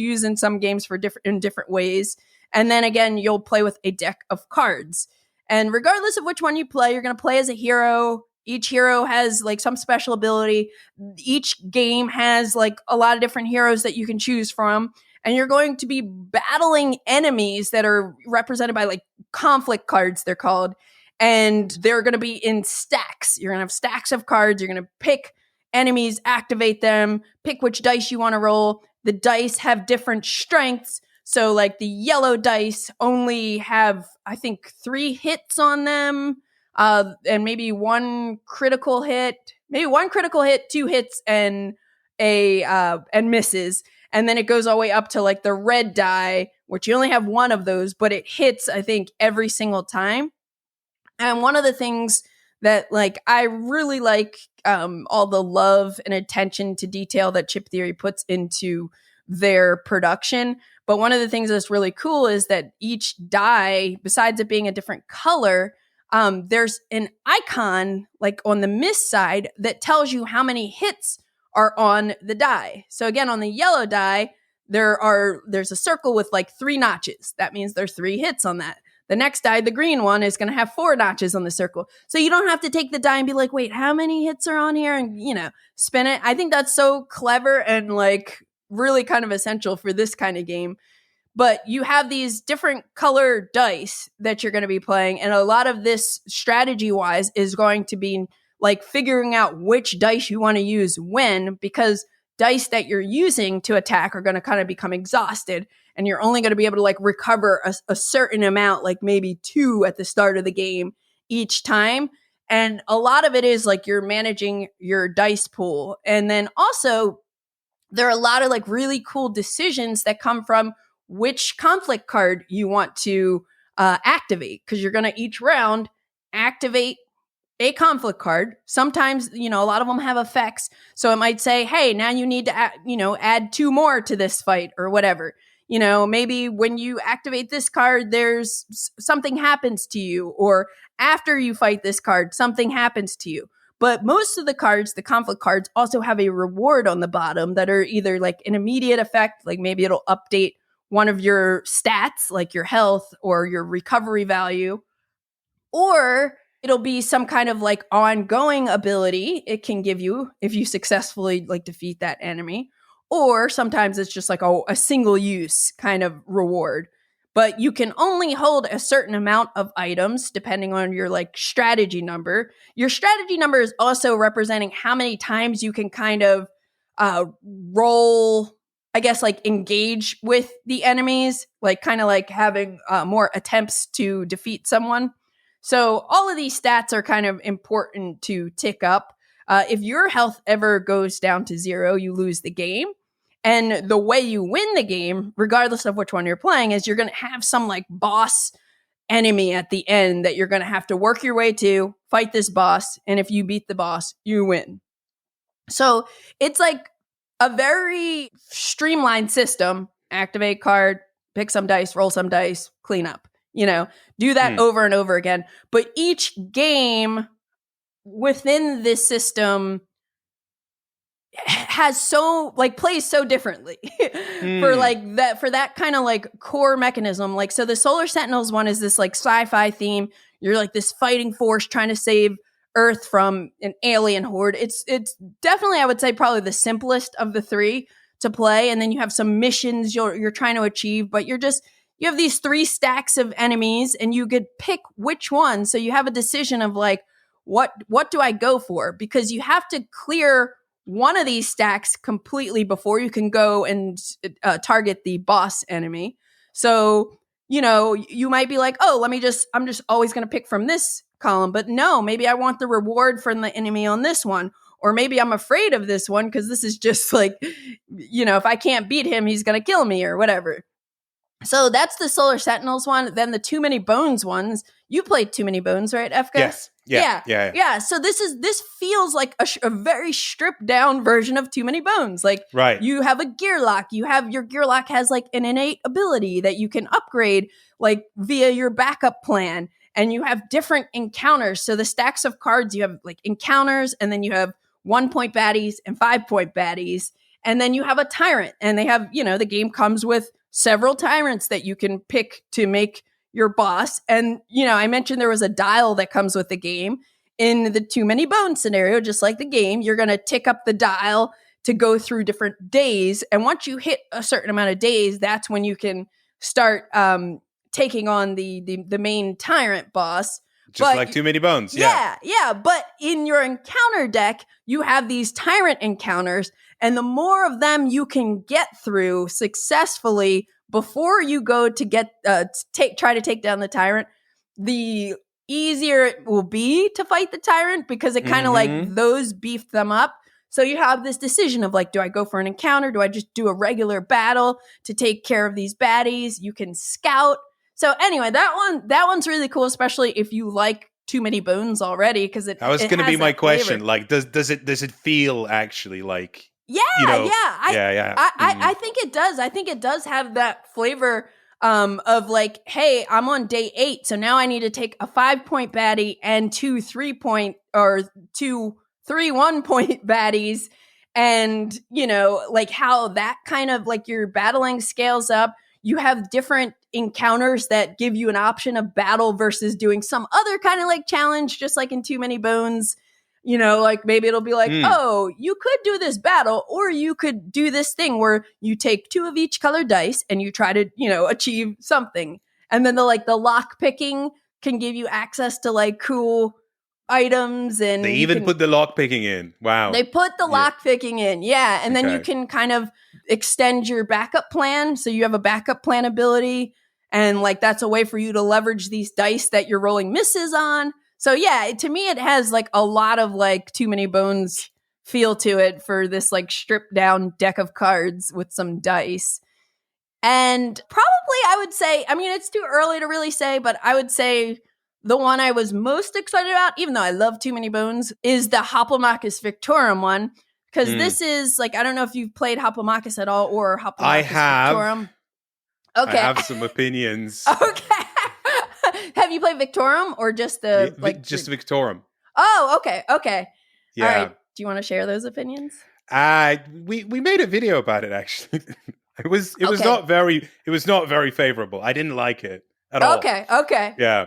use in some games for different ways. And then again, you'll play with a deck of cards. And regardless of which one you play, you're going to play as a hero. Each hero has like some special ability. Each game has like a lot of different heroes that you can choose from. And you're going to be battling enemies that are represented by like conflict cards, they're called. And they're going to be in stacks. You're going to have stacks of cards. You're going to pick enemies, activate them, pick which dice you want to roll. The dice have different strengths. So like the yellow dice only have, I think, 3 hits on them. And maybe 1 critical hit, 2 hits, and misses. And then it goes all the way up to like the red die, which you only have 1 of those, but it hits, I think, every single time. And one of the things that like I really like all the love and attention to detail that Chip Theory puts into their production. But one of the things that's really cool is that each die, besides it being a different color, there's an icon like on the miss side that tells you how many hits are on the die. So again, on the yellow die, there's a circle with like 3 notches. That means there's 3 hits on that. The next die, the green one, is going to have 4 notches on the circle. So you don't have to take the die and be like, wait, how many hits are on here? And, spin it. I think that's so clever and like really kind of essential for this kind of game. But you have these different color dice that you're going to be playing. And a lot of this strategy-wise is going to be like figuring out which dice you want to use when, because dice that you're using to attack are going to kind of become exhausted. And you're only going to be able to like recover a certain amount, like maybe 2 at the start of the game each time. And a lot of it is like you're managing your dice pool. And then also there are a lot of like really cool decisions that come from which conflict card you want to activate, because you're going to each round activate a conflict card. Sometimes, a lot of them have effects. So it might say, hey, now you need to add 2 more to this fight or whatever. Maybe when you activate this card, there's something happens to you, or after you fight this card, something happens to you. But most of the cards, the conflict cards, also have a reward on the bottom that are either like an immediate effect, like maybe it'll update one of your stats, like your health or your recovery value, or it'll be some kind of like ongoing ability it can give you if you successfully like defeat that enemy. Or sometimes it's just like a single use kind of reward. But you can only hold a certain amount of items depending on your like strategy number. Your strategy number is also representing how many times you can kind of roll, I guess, like engage with the enemies, like kind of like having more attempts to defeat someone. So all of these stats are kind of important to tick up. If your health ever goes down to 0, you lose the game. And the way you win the game, regardless of which one you're playing, is you're going to have some like boss enemy at the end that you're going to have to work your way to, fight this boss. And if you beat the boss, you win. So it's like a very streamlined system. Activate card, pick some dice, roll some dice, clean up. Do that over and over again. But each game within this system has plays so differently for that kind of like core mechanism. Like, so the Solar Sentinels one is this like sci-fi theme. You're like this fighting force trying to save Earth from an alien horde. It's definitely, I would say, probably the simplest of the 3 to play. And then you have some missions you're trying to achieve, but you have these 3 stacks of enemies and you could pick which one. So you have a decision of like, what do I go for? Because you have to clear one of these stacks completely before you can go and target the boss enemy. So, you might be like, oh, I'm just always going to pick from this column. But no, maybe I want the reward from the enemy on this one. or maybe I'm afraid of this one because this is just like, if I can't beat him, he's going to kill me or whatever. So that's the Solar Sentinels one. Then the Too Many Bones ones. You played Too Many Bones, right, Efka? Yes. Yeah. So this feels like a very stripped down version of Too Many Bones. Like, right. You have a gear lock. Your gear lock has like an innate ability that you can upgrade like via your backup plan. And you have different encounters. So the stacks of cards, you have like encounters, and then you have 1-point baddies and 5-point baddies. And then you have a tyrant, and they have, the game comes with several tyrants that you can pick to make your boss. And, I mentioned there was a dial that comes with the game. In the Too Many Bones scenario, just like the game, you're going to tick up the dial to go through different days. And once you hit a certain amount of days, that's when you can start taking on the main tyrant boss. Just like Too Many Bones. Yeah. But in your encounter deck, you have these tyrant encounters, and the more of them you can get through successfully before you go to try to take down the tyrant, the easier it will be to fight the tyrant, because it kind of like those beefed them up. So you have this decision of like, do I go for an encounter? Do I just do a regular battle to take care of these baddies? You can scout. So anyway, that one's really cool, especially if you like Too Many Bones already, because that was going to be my question. Like, does it feel actually like? Yeah. I think it does. I think it does have that flavor of like, hey, I'm on day 8, so now I need to take a 5-point baddie and 2 3-point or 2 3-1-point baddies, and like how that kind of like your battling scales up. You have different encounters that give you an option of battle versus doing some other kind of like challenge, just like in Too Many Bones. Like maybe it'll be like, oh, you could do this battle, or you could do this thing where you take 2 of each color dice and you try to, achieve something. And then the lock picking can give you access to like cool items, and they even put the lock picking in. Wow. They put the lock picking in. Yeah. And then you can kind of extend your backup plan. So you have a backup plan ability, and like that's a way for you to leverage these dice that you're rolling misses on. So yeah, to me, it has like a lot of like Too Many Bones feel to it for this like stripped down deck of cards with some dice. And probably I would say, I mean, it's too early to really say, but I would say the one I was most excited about, even though I love Too Many Bones, is the Hoplomachus Victorum one. Because this is like, I don't know if you've played Hoplomachus at all, or Hoplomachus Victorum. Okay. I have some opinions. Okay. Have you played Victorum or just the just Victorum? Oh, okay. Yeah. All right. Do you want to share those opinions? We made a video about it actually. It was not very favorable. I didn't like it at all. Okay. Yeah.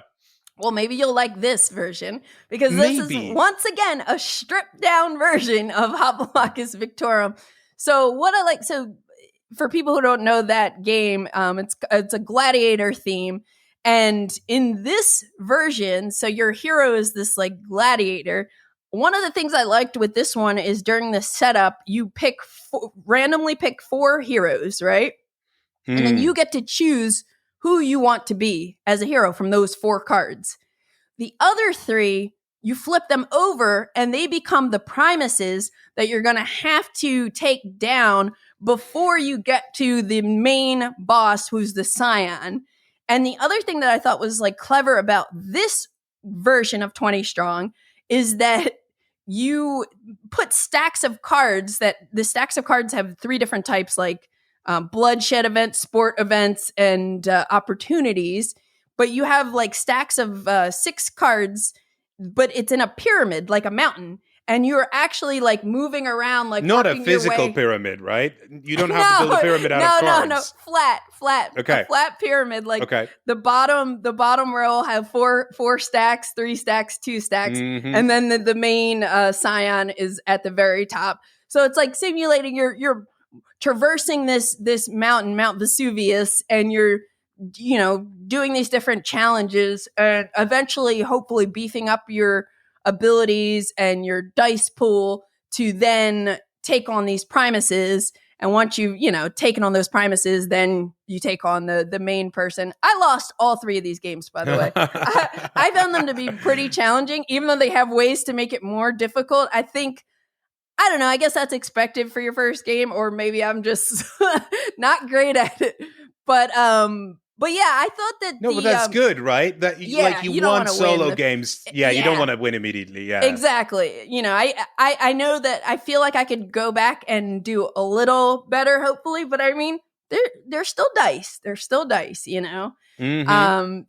Well, maybe you'll like this version, because this is once again a stripped down version of Hoplomachus Victorum. So for people who don't know that game, it's a gladiator theme. And in this version, so your hero is this like gladiator. One of the things I liked with this one is during the setup, you randomly pick 4 heroes, right? And then you get to choose who you want to be as a hero from those 4 cards. The other 3, you flip them over and they become the Primuses that you're going to have to take down before you get to the main boss, who's the Scion. And the other thing that I thought was like clever about this version of 20 Strong is that you put stacks of cards, that the stacks of cards have 3 different types, like bloodshed events, sport events, and opportunities. But you have like stacks of 6 cards, but it's in a pyramid, like a mountain. And you're actually like moving around, like not a physical pyramid, right? You don't have to build a pyramid out of cards. No, flat. Okay, a flat pyramid. Like the bottom row will have 4 stacks, 3 stacks, 2 stacks, and then the main Scion is at the very top. So it's like simulating you're traversing this mountain, Mount Vesuvius, and you're doing these different challenges, and eventually, hopefully, beefing up your abilities and your dice pool to then take on these Primuses. And once you've, taken on those Primuses, then you take on the main person. I lost all 3 of these games, by the way. I found them to be pretty challenging, even though they have ways to make it more difficult. I think I don't know. I guess that's expected for your first game, or maybe I'm just not great at it. But yeah, I thought that No, but that's good, right? That you don't want wanna solo win. games. Yeah, you don't want to win immediately. Yeah, exactly. I know that I feel like I could go back and do a little better, hopefully. But I mean, they're still dice. They're still dice.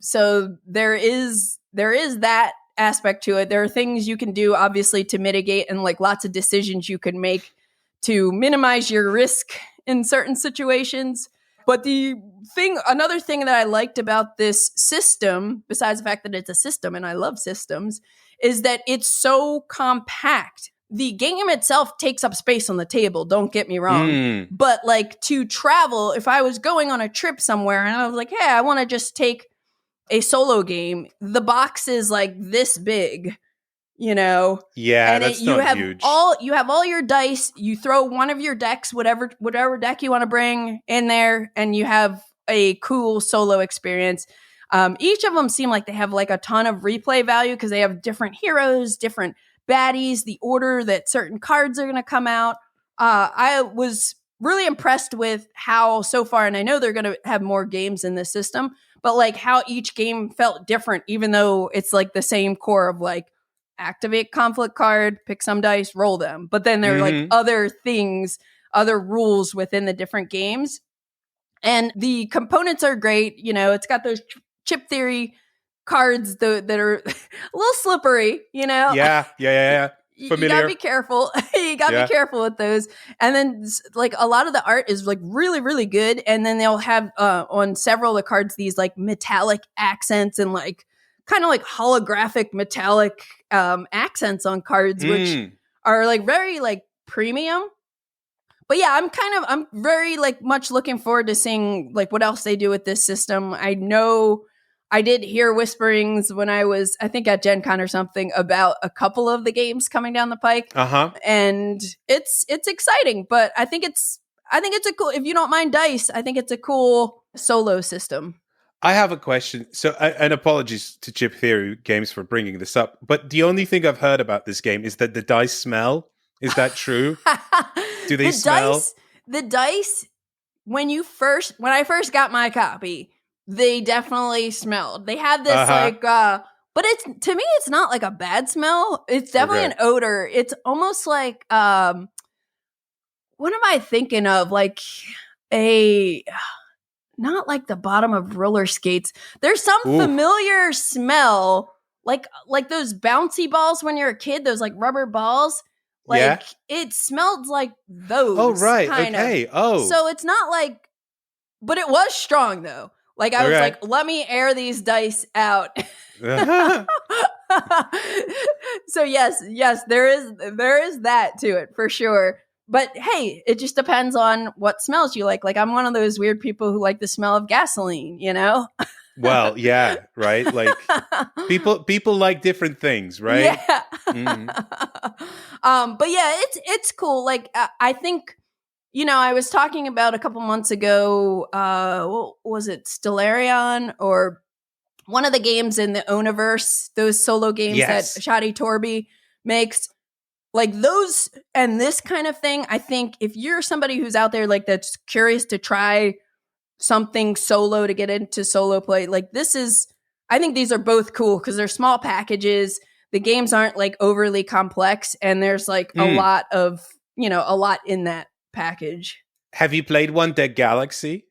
So there is that aspect to it. There are things you can do, obviously, to mitigate, and like lots of decisions you can make to minimize your risk in certain situations. But another thing that I liked about this system, besides the fact that it's a system and I love systems, is that it's so compact. The game itself takes up space on the table, don't get me wrong. But like to travel, if I was going on a trip somewhere and I was like, hey, I want to just take a solo game, the box is like this big, Yeah, and that's not huge. You have all your dice. You throw one of your decks, whatever deck you want to bring in there, and you have a cool solo experience. Each of them seem like they have like a ton of replay value because they have different heroes, different baddies, the order that certain cards are going to come out. I was really impressed with how so far, and I know they're going to have more games in this system, but like how each game felt different, even though it's like the same core of like activate conflict card, pick some dice, roll them. But then there are like other things, other rules within the different games. And the components are great. It's got those chip theory cards that are a little slippery, Yeah. Familiar. You gotta be careful. You gotta be careful with those. And then like a lot of the art is like really, really good. And then they'll have on several of the cards these like metallic accents and like kind of like holographic metallic accents on cards, which are like very like premium. But yeah, I'm very like much looking forward to seeing like what else they do with this system. I know I did hear whisperings when I was, I think at Gen Con or something, about a couple of the games coming down the pike. And it's exciting, but I think it's a cool, if you don't mind dice, I think it's a cool solo system. I have a question. So, and apologies to Chip Theory Games for bringing this up, but the only thing I've heard about this game is that the dice smell. Is that true? Do they smell? The dice, when I first got my copy, they definitely smelled. They had this but to me, it's not like a bad smell. It's definitely an odor. It's almost like, what am I thinking of? Like not like the bottom of roller skates. There's some familiar smell, like those bouncy balls when you're a kid, those like rubber balls. Like it smelled like those. Oh, right. Kind okay. of. Oh. So it's not like, but it was strong though. Like I was like, let me air these dice out. So yes, there is that to it for sure. But hey, it just depends on what smells you like. Like I'm one of those weird people who like the smell of gasoline, Well, yeah, right. Like people like different things, right? Yeah. But yeah, it's cool. Like I think, I was talking about a couple months ago, what was it, Stellarion, or one of the games in the Oniverse, those solo games that Shadi Torby makes. Like those and this kind of thing, I think if you're somebody who's out there like that's curious to try something solo to get into solo play, like I think these are both cool because they're small packages. The games aren't like overly complex, and there's like a lot in that package. Have you played One Deck Galaxy?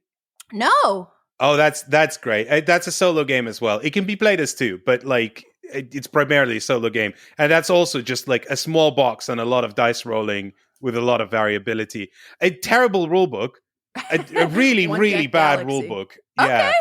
No. Oh, that's great. That's a solo game as well. It can be played as two, but like it's primarily a solo game. And that's also just like a small box and a lot of dice rolling with a lot of variability. A terrible rule book. A really, really bad rule book. Yeah. Okay.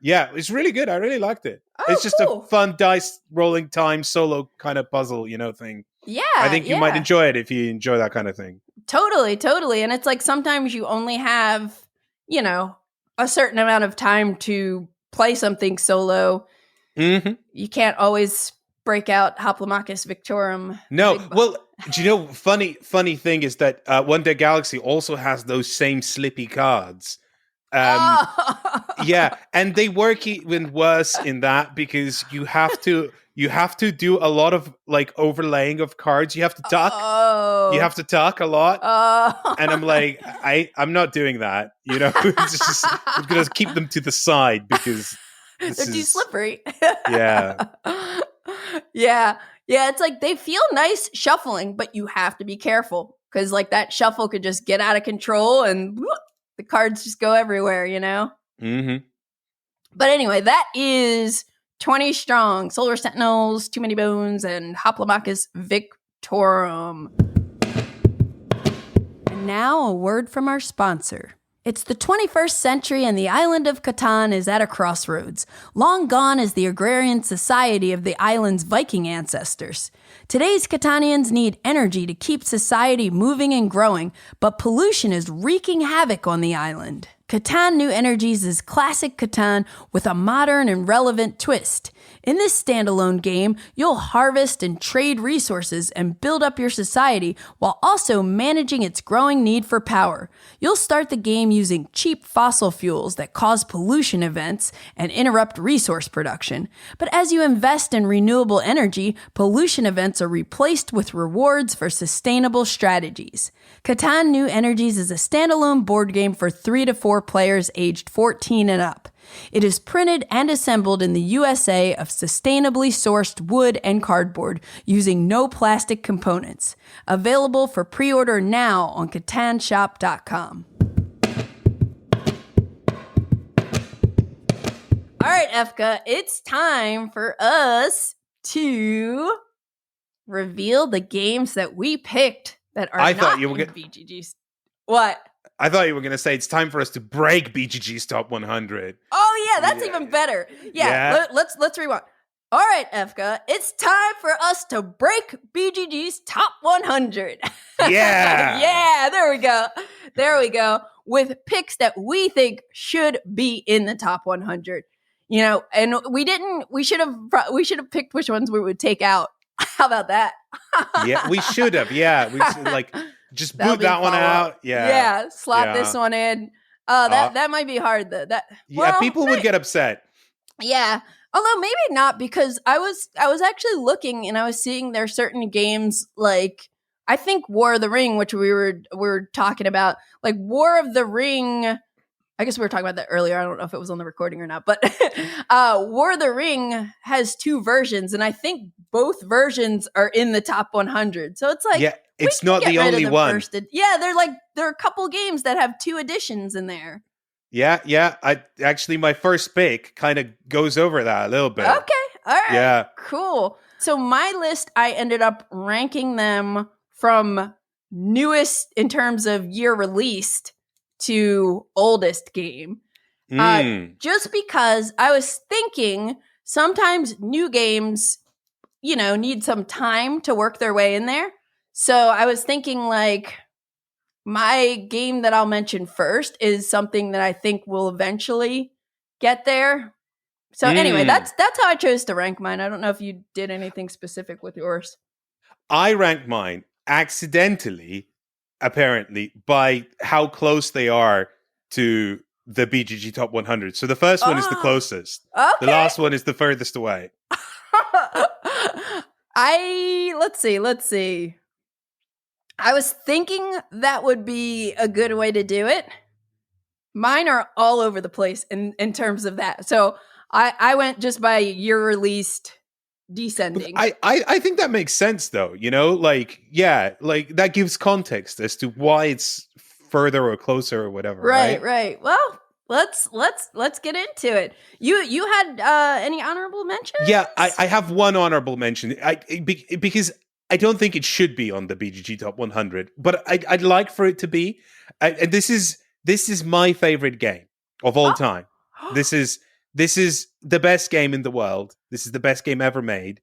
Yeah, it's really good. I really liked it. Oh, it's just cool. a fun dice rolling time solo kind of puzzle, thing. Yeah. I think you might enjoy it if you enjoy that kind of thing. Totally. And it's like sometimes you only have, a certain amount of time to play something solo. Mm-hmm. You can't always break out Hoplomachus Victorum. No, well, do you know, funny thing is that One Day Galaxy also has those same slippy cards. Yeah, and they work even worse in that because you have to do a lot of like overlaying of cards. You have to duck. You have to talk a lot. And I'm like, I'm not doing that. It's just, I'm going to keep them to the side because they're too slippery. Yeah. Yeah. Yeah. It's like they feel nice shuffling, but you have to be careful because like that shuffle could just get out of control and whoop, the cards just go everywhere, Mm-hmm. But anyway, that is 20 strong. Solar Sentinels, Too Many Bones, and Hoplomachus Victorum. And now a word from our sponsor. It's the 21st century and the island of Catan is at a crossroads. Long gone is the agrarian society of the island's Viking ancestors. Today's Catanians need energy to keep society moving and growing, but pollution is wreaking havoc on the island. Catan New Energies is classic Catan with a modern and relevant twist. In this standalone game, you'll harvest and trade resources and build up your society while also managing its growing need for power. You'll start the game using cheap fossil fuels that cause pollution events and interrupt resource production. But as you invest in renewable energy, pollution events are replaced with rewards for sustainable strategies. Catan New Energies is a standalone board game for 3 to 4 players aged 14 and up. It is printed and assembled in the USA of sustainably sourced wood and cardboard using no plastic components. Available for pre-order now on CatanShop.com. All right, Efka, it's time for us to reveal the games that we picked that are not in BGG's. What? I thought you were going to say it's time for us to break BGG's top 100. Oh yeah, that's even better. Yeah. Let's rewind. All right, Efka, it's time for us to break BGG's top 100. Yeah. Yeah, there we go. With picks that we think should be in the top 100. And we should have picked which ones we would take out. How about that? Yeah, we should have. Yeah, we should just boot that one out. Yeah. Slot this one in. That might be hard though. People would get upset. Yeah. Although maybe not, because I was actually looking and I was seeing there are certain games like I think War of the Ring, which we were talking about, like War of the Ring. I guess we were talking about that earlier. I don't know if it was on the recording or not, but War of the Ring has 2 versions, and I think both versions are in the top 100. So it's like, it's not the only one. There are a couple games that have 2 editions in there. Yeah. My first pick kind of goes over that a little bit. Okay, all right, yeah, cool. So my list, I ended up ranking them from newest in terms of year released to oldest game. Just because I was thinking sometimes new games, need some time to work their way in there. So I was thinking like my game that I'll mention first is something that I think will eventually get there. So anyway, that's how I chose to rank mine. I don't know if you did anything specific with yours. I ranked mine accidentally, apparently, by how close they are to the BGG top 100. So the first one is the closest. Okay. The last one is the furthest away. Let's see. I was thinking that would be a good way to do it. Mine are all over the place in terms of that. So I went just by year released descending. I think that makes sense though, that gives context as to why it's further or closer or whatever. Right. Well, let's get into it. You had any honorable mentions? Yeah, I have one honorable mention. Because I don't think it should be on the BGG top 100, but I'd like for it to be. And this is my favorite game of all time. This is the best game in the world. This is the best game ever made.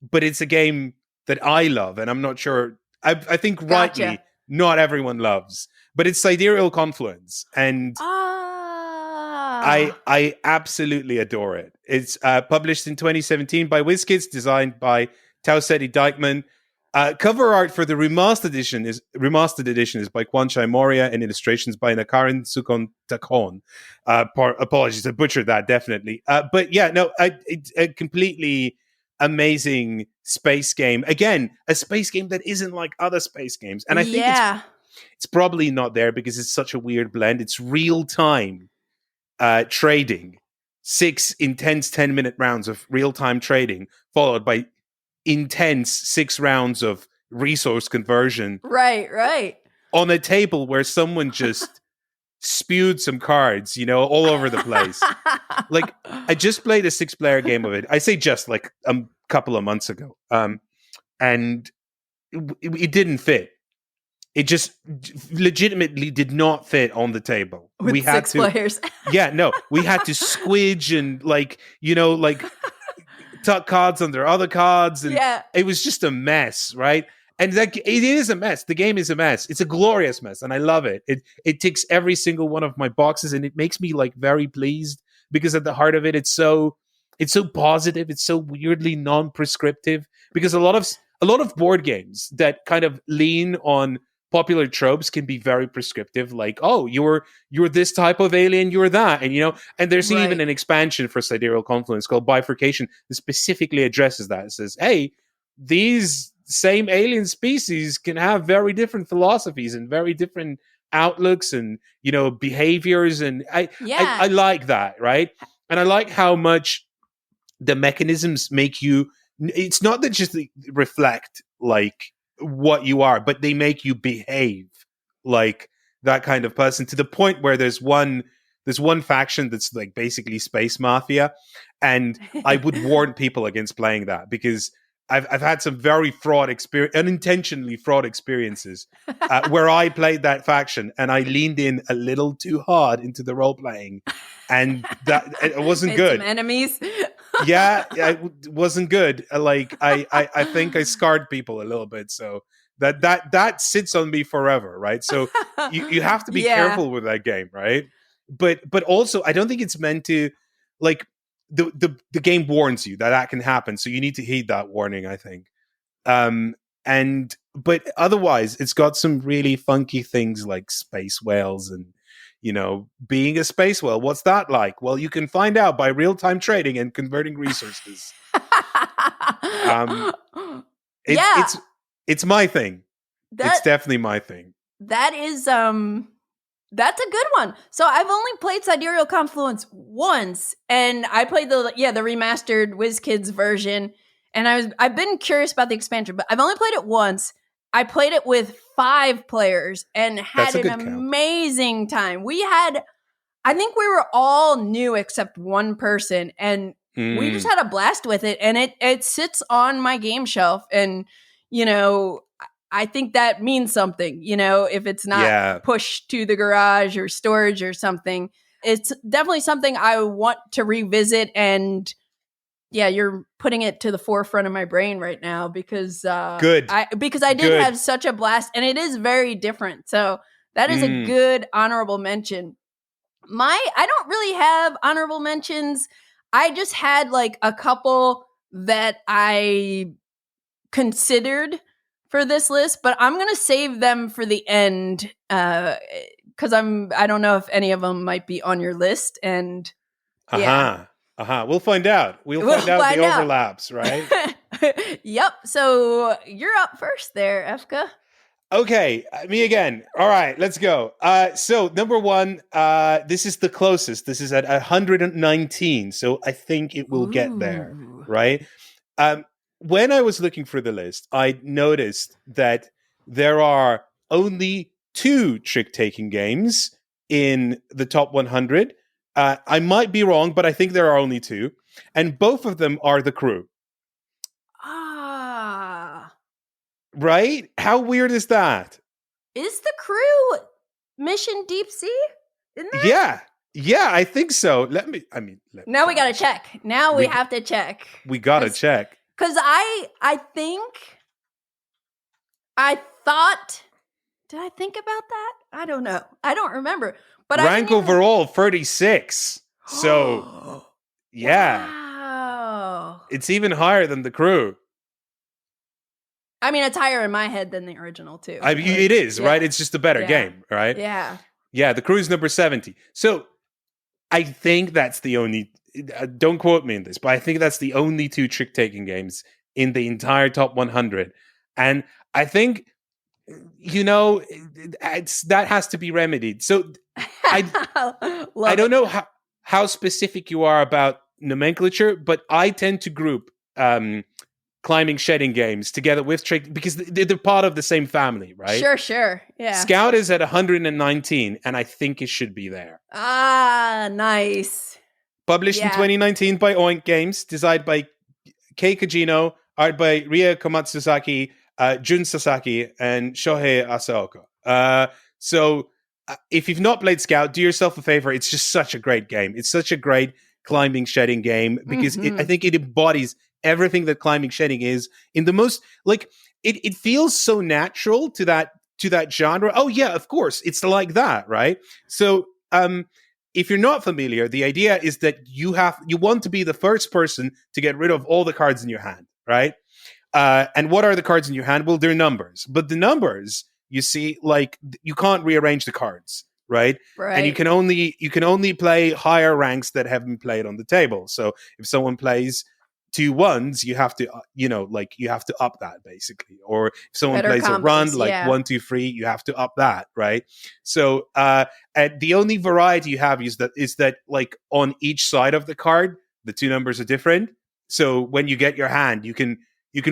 But it's a game that I love, and I'm not sure. I think rightly not everyone loves. But it's Sidereal Confluence, and I absolutely adore it. It's published in 2017 by WizKids, designed by Tausetti Dijkman. Cover art for the remastered edition is by Kwanchai Moria and illustrations by Nakarin Sukon Takon. Apologies, I butchered that definitely. But yeah, no, it completely amazing space game. Again, a space game that isn't like other space games. And I think it's probably not there because it's such a weird blend. It's real-time trading, 6 intense 10-minute rounds of real-time trading, followed by intense 6 rounds of resource conversion. Right. On a table where someone just spewed some cards, all over the place. Like, I just played a 6-player game of it. I say just like a couple of months ago. And it didn't fit. It just legitimately did not fit on the table. With 6 players. Yeah, no. We had to squidge and tuck cards under other cards. And it was just a mess, right? And it is a mess. The game is a mess. It's a glorious mess, and I love it. It ticks every single one of my boxes, and it makes me very pleased because at the heart of it, it's so positive. It's so weirdly non-prescriptive. Because a lot of board games that kind of lean on popular tropes can be very prescriptive. Like, oh, you're this type of alien, you're that, and there's even an expansion for Sidereal Confluence called Bifurcation that specifically addresses that. It says, hey, these same alien species can have very different philosophies and very different outlooks and behaviors, and I like that, right? And I like how much the mechanisms make you. It's not that just they reflect like what you are, but they make you behave like that kind of person, to the point where there's one faction that's like basically space mafia, and I would warn people against playing that because I've had some very unintentionally fraud experiences where I played that faction and I leaned in a little too hard into the role playing, and that it wasn't good. Some enemies. Yeah, it wasn't good. I think I scarred people a little bit, so that sits on me forever, right? So you have to be careful with that game, right? But also I don't think it's meant to like. The game warns you that can happen, so you need to heed that warning, I think. But otherwise, it's got some really funky things like space whales and being a space whale. What's that like? Well, you can find out by real-time trading and converting resources. It's my thing. It's definitely my thing. That is That's a good one. So I've only played Sidereal Confluence once, and I played the remastered WizKids version, and I've been curious about the expansion, but I've only played it once. I played it with 5 players and had an amazing time. I think we were all new except one person, and we just had a blast with it, and it sits on my game shelf, and I think that means something, if it's not pushed to the garage or storage or something. It's definitely something I want to revisit. And you're putting it to the forefront of my brain right now because I did have such a blast, and it is very different. So that is a good honorable mention. I don't really have honorable mentions. I just had like a couple that I considered for this list, but I'm going to save them for the end because I don't know if any of them might be on your list. And we'll find out. We'll find out the overlaps, right? Yep. So you're up first there, Efka. Okay, me again. All right, let's go. So number 1, this is the closest. This is at 119. So I think it will get there, right? When I was looking for the list, I noticed that there are only 2 trick-taking games in the top 100. I might be wrong, but I think there are only 2. And both of them are The Crew. Right? How weird is that? Is The Crew Mission Deep Sea? Isn't there? Yeah, I think so. Now we got to check. Now we have to check. We got to check. Because I think I thought, did I think about that? I don't know. I don't remember. But rank overall 36. So, yeah. Wow. It's even higher than The Crew. I mean, it's higher in my head than the original, too. It is, right? It's just a better game, right? Yeah. Yeah, The Crew is number 70. So, I think that's the only don't quote me in this, but I think that's the only 2 trick-taking games in the entire top 100. And I think, that has to be remedied. So I don't know how specific you are about nomenclature, but I tend to group climbing shedding games together with trick, because they're part of the same family, right? Sure. Yeah. Scout is at 119, and I think it should be there. Ah, nice. Published in 2019 by Oink Games, designed by Kei Kajino, art by Ria Komatsuzaki, Jun Sasaki, and Shohei Asaoka. So if you've not played Scout, do yourself a favor. It's just such a great game. It's such a great climbing shedding game, because I think it embodies everything that climbing shedding is in the most, like, it feels so natural to that genre. Oh yeah, of course, it's like that, right? So if you're not familiar, the idea is that you want to be the first person to get rid of all the cards in your hand, right? And what are the cards in your hand? Well, they're numbers, but the numbers, you see, like, you can't rearrange the cards, right? And you can only play higher ranks that have been played on the table. So if someone plays 2 1s, you have to you have to up that, basically. Or if someone plays combos, a run like 1 2 3, you have to up that, right? So and the only variety you have is that like on each side of the card, the 2 numbers are different. So when you get your hand, you can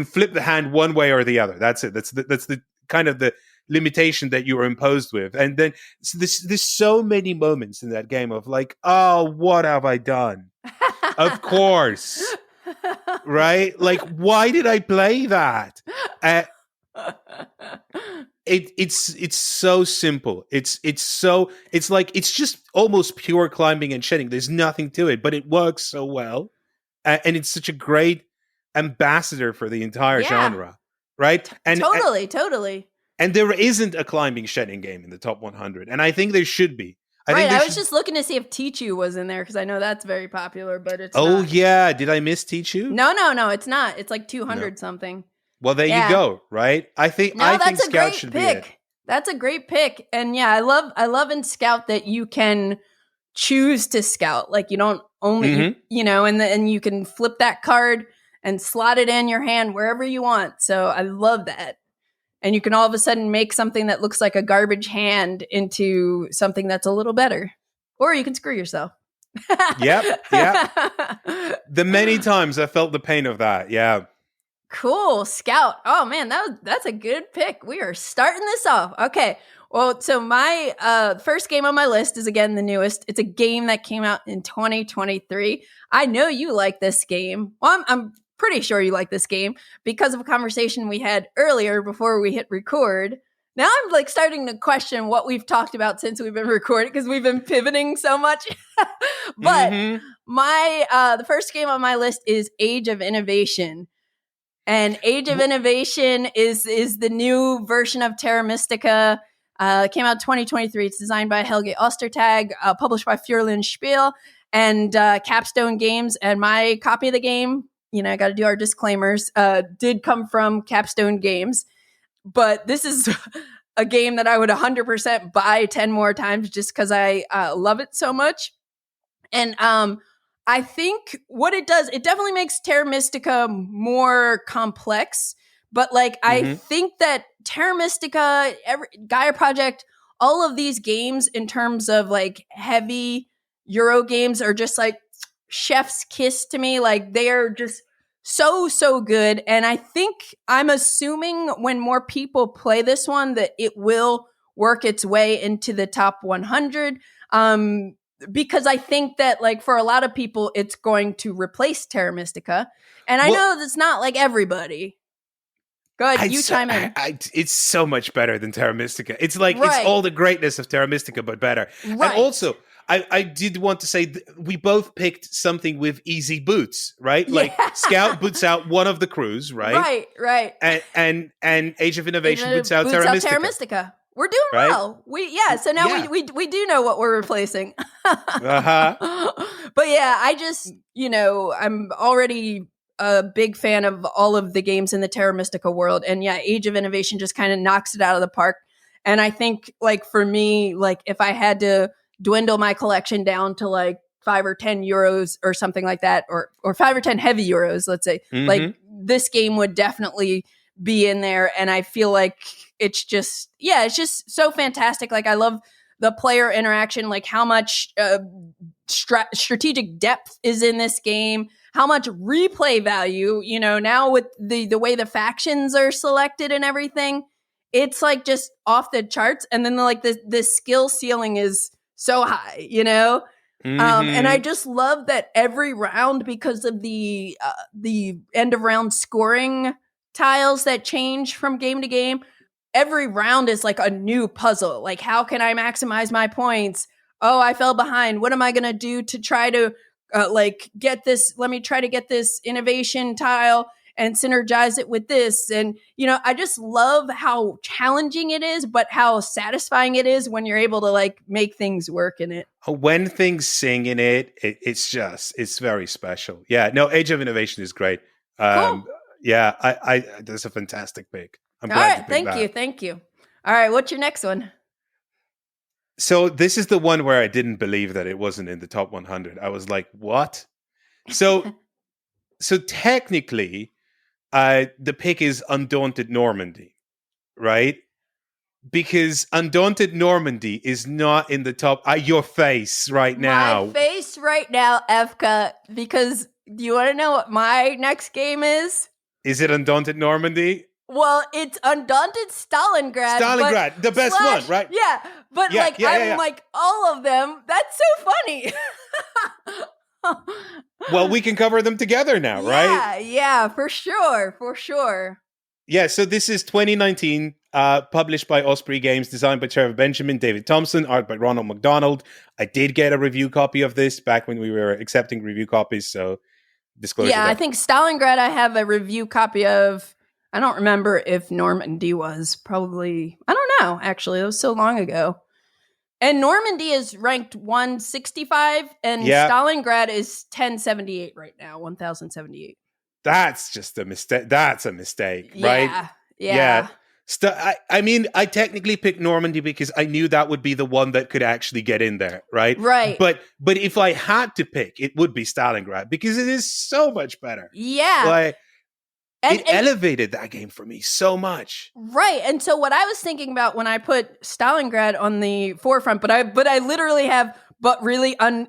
flip the hand one way or the other. That's it. That's the kind of the limitation that you were imposed with. And then there's so many moments in that game of like, oh, what have I done? Of course. Right? Like, why did I play that? It's so simple. It's just almost pure climbing and shedding. There's nothing to it, but it works so well. And it's such a great ambassador for the entire genre, right? And totally. And there isn't a climbing shedding game in the top 100, and I think there should be. I was just looking to see if Tichu was in there, because I know that's very popular, but it's not. Yeah, did I miss Tichu? No, it's not. It's like 200 something. Well, there you go, right? I think Scout should be it. That's a great pick. And yeah, I love in Scout that you can choose to scout. Like, you don't only and you can flip that card and slot it in your hand wherever you want. So I love that. And you can all of a sudden make something that looks like a garbage hand into something that's a little better. Or you can screw yourself. Yep. The many times I felt the pain of that. Yeah. Cool. Scout. Oh, man, that's a good pick. We are starting this off. Okay. Well, so my first game on my list is, again, the newest. It's a game that came out in 2023. I know you like this game. Well, I'm pretty sure you like this game because of a conversation we had earlier before we hit record. Now I'm like starting to question what we've talked about since we've been recording, because we've been pivoting so much. But my the first game on my list is Age of Innovation. And Age of Innovation is the new version of Terra Mystica. It came out 2023. It's designed by Helge Ostertag, published by Fjorlin Spiel and Capstone Games. And my copy of the game, I got to do our disclaimers, did come from Capstone Games. But this is a game that I would 100% buy 10 more times just because I love it so much. And I think what it does, it definitely makes Terra Mystica more complex. But like, I think that Terra Mystica, Gaia Project, all of these games in terms of like heavy Euro games are just like chef's kiss to me. Like, they are just so good. And I think I'm assuming when more people play this one that it will work its way into the top 100. Because I think that, like, for a lot of people, it's going to replace Terra Mystica. And I know that's not like everybody. Go ahead, you chime in. It's so much better than Terra Mystica. It's like, it's all the greatness of Terra Mystica, but better. Right. And also, I did want to say we both picked something with easy boots, right? Yeah. Like, Scout boots out one of the crews, right? Right. And Age of Innovation boots out Terra Mystica. We're doing well. So now we do know what we're replacing. But yeah, I just, I'm already a big fan of all of the games in the Terra Mystica world. And yeah, Age of Innovation just kind of knocks it out of the park. And I think, like, for me, like, if I had to dwindle my collection down to like 5 or 10 euros or something like that, or 5 or 10 heavy euros, let's say, like this game would definitely be in there. And I feel like it's just so fantastic. Like I love the player interaction, like how much strategic depth is in this game, how much replay value, you know, now with the way the factions are selected and everything, it's like just off the charts. And then like the skill ceiling is so high, you know? And I just love that every round, because of the end of round scoring tiles that change from game to game, every round is like a new puzzle. Like, how can I maximize my points? Oh, I fell behind. What am I going to do to try to get this? Let me try to get this innovation tile and synergize it with this. And, you know, I just love how challenging it is, but how satisfying it is when you're able to like make things work in it. When things sing in it, it's very special. Yeah, no, Age of Innovation is great. Cool. Yeah, I that's a fantastic pick. I'm glad All you right, picked that. thank you. All right, what's your next one? So this is the one where I didn't believe that it wasn't in the top 100. I was like, what? So technically, the pick is Undaunted Normandy, right? Because Undaunted Normandy is not in the top. Your face right now. My face right now, Efka, because do you want to know what my next game is? Is it Undaunted Normandy? Well, it's Undaunted Stalingrad. Stalingrad, the best one, right? Yeah, but I'm like all of them. That's so funny. Well, we can cover them together now, right? Yeah, for sure. Yeah, so this is 2019, published by Osprey Games, designed by Trevor Benjamin, David Thompson, art by Ronald McDonald. I did get a review copy of this back when we were accepting review copies, so disclosure. Yeah, I think Stalingrad I have a review copy of. I don't remember if Normandy was. Probably, I don't know, actually. It was so long ago. And Normandy is ranked 165, and Stalingrad is 1078 right now, 1078. That's just a mistake. That's a mistake, right? Yeah. I mean, I technically picked Normandy because I knew that would be the one that could actually get in there, right? Right. But if I had to pick, it would be Stalingrad because it is so much better. Yeah. Like, it elevated that game for me so much. Right. And so what I was thinking about when I put Stalingrad on the forefront, but I literally have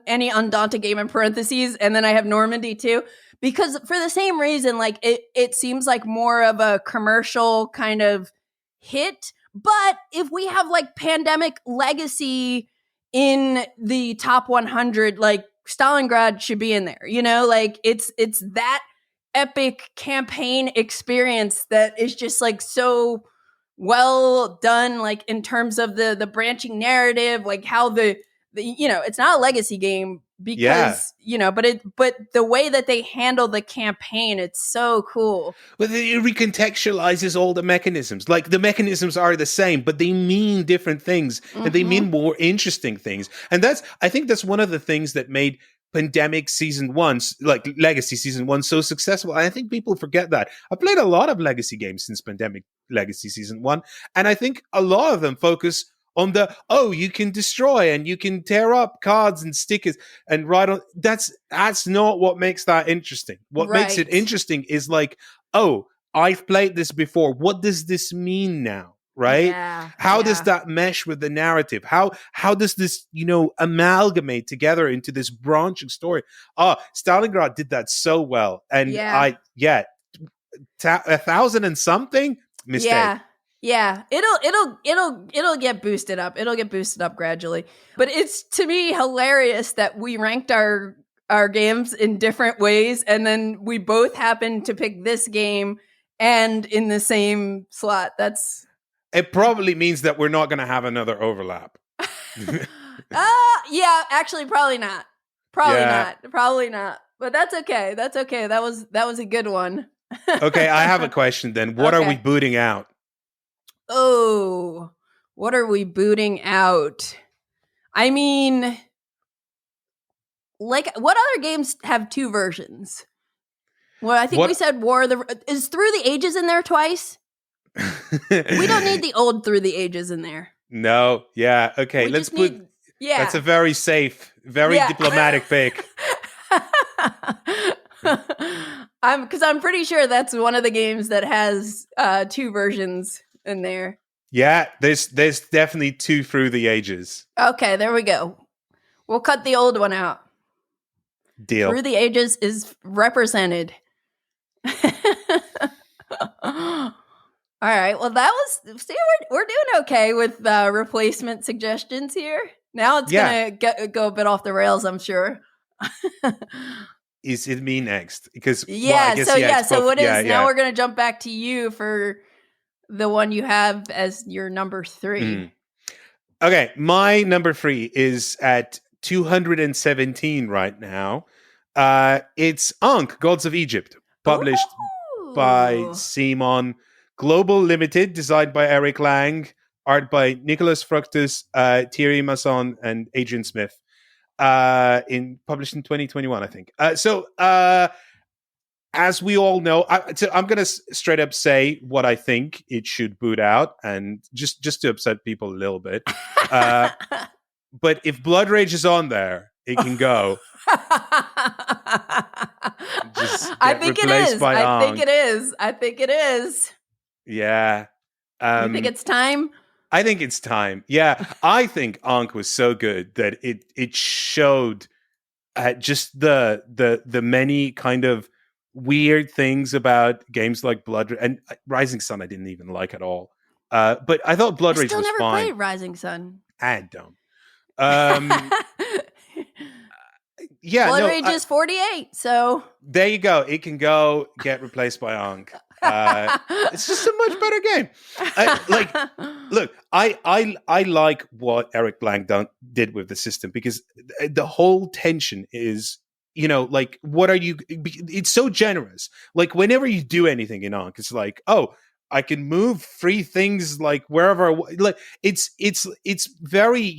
any Undaunted game in parentheses, and then I have Normandy too. Because for the same reason, like it seems like more of a commercial kind of hit. But if we have like Pandemic Legacy in the top 100, like Stalingrad should be in there. You know, like it's that epic campaign experience that is just like so well done, like in terms of the branching narrative, like how the you know, it's not a legacy game because you know, but the way that they handle the campaign, it's so cool. Well, it recontextualizes all the mechanisms. Like the mechanisms are the same, but they mean different things, and they mean more interesting things. And I think that's one of the things that made Pandemic Season 1, like Legacy Season 1, so successful. And I think people forget that. I played a lot of Legacy games since Pandemic Legacy Season 1, and I think a lot of them focus on you can destroy and you can tear up cards and stickers and write on. That's not what makes that interesting. What makes it interesting is like, I've played this before. What does this mean now? Right? Yeah, how does that mesh with the narrative? How does this, amalgamate together into this branching story? Stalingrad did that so well. And 1,000 and something mistake. Yeah, it'll get boosted up. It'll get boosted up gradually. But it's, to me, hilarious that we ranked our games in different ways, and then we both happen to pick this game and in the same slot. It probably means that we're not going to have another overlap. Yeah, actually, probably not. Probably not. But that's okay. That was a good one. Okay, I have a question then. What are we booting out? Oh, what are we booting out? I mean, like, what other games have two versions? Well, I think we said is Through the Ages in there twice? We don't need the old Through the Ages in there. No, yeah, okay. Let's put Yeah. That's a very safe, very diplomatic pick. Because I'm pretty sure that's one of the games that has 2 versions in there. Yeah, there's definitely 2 through the ages. Okay, there we go. We'll cut the old one out. Deal. Through the ages is represented. All right. Well, that was. See, we're doing okay with replacement suggestions here. Now it's gonna go a bit off the rails, I'm sure. Is it me next? Because So what is now? We're gonna jump back to you for the one you have as your number 3. Okay, my number 3 is at 217 right now. It's Ankh, Gods of Egypt, published by Simon. Global Limited, designed by Eric Lang, art by Nicholas Fructus, Thierry Masson, and Adrian Smith. Published in 2021, I think. As we all know, I'm going to straight up say what I think it should boot out, and just to upset people a little bit. But if Blood Rage is on there, it can go. I think it is. Yeah. You think it's time? I think it's time. Yeah. I think Ankh was so good that it showed just the many kind of weird things about games like Blood Rage. And Rising Sun I didn't even like at all. But I thought Blood Rage was fine. I still never played Rising Sun. I don't. Blood Rage is 48, so there you go. It can go get replaced by Ankh. It's just a much better game. Look, I like what Eric Lang did with the system, because the whole tension is, like, what are you? It's so generous. Like, whenever you do anything in Ankh, it's like, oh, I can move 3 things like wherever. Like, it's very,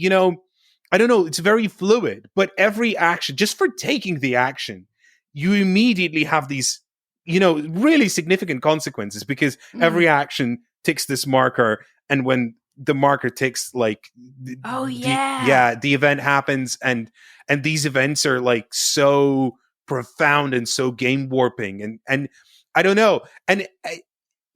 I don't know. It's very fluid, but every action, just for taking the action, you immediately have these, really significant consequences, because every action ticks this marker. And when the marker ticks, like, the event happens. And these events are like so profound and so game warping. And I don't know. And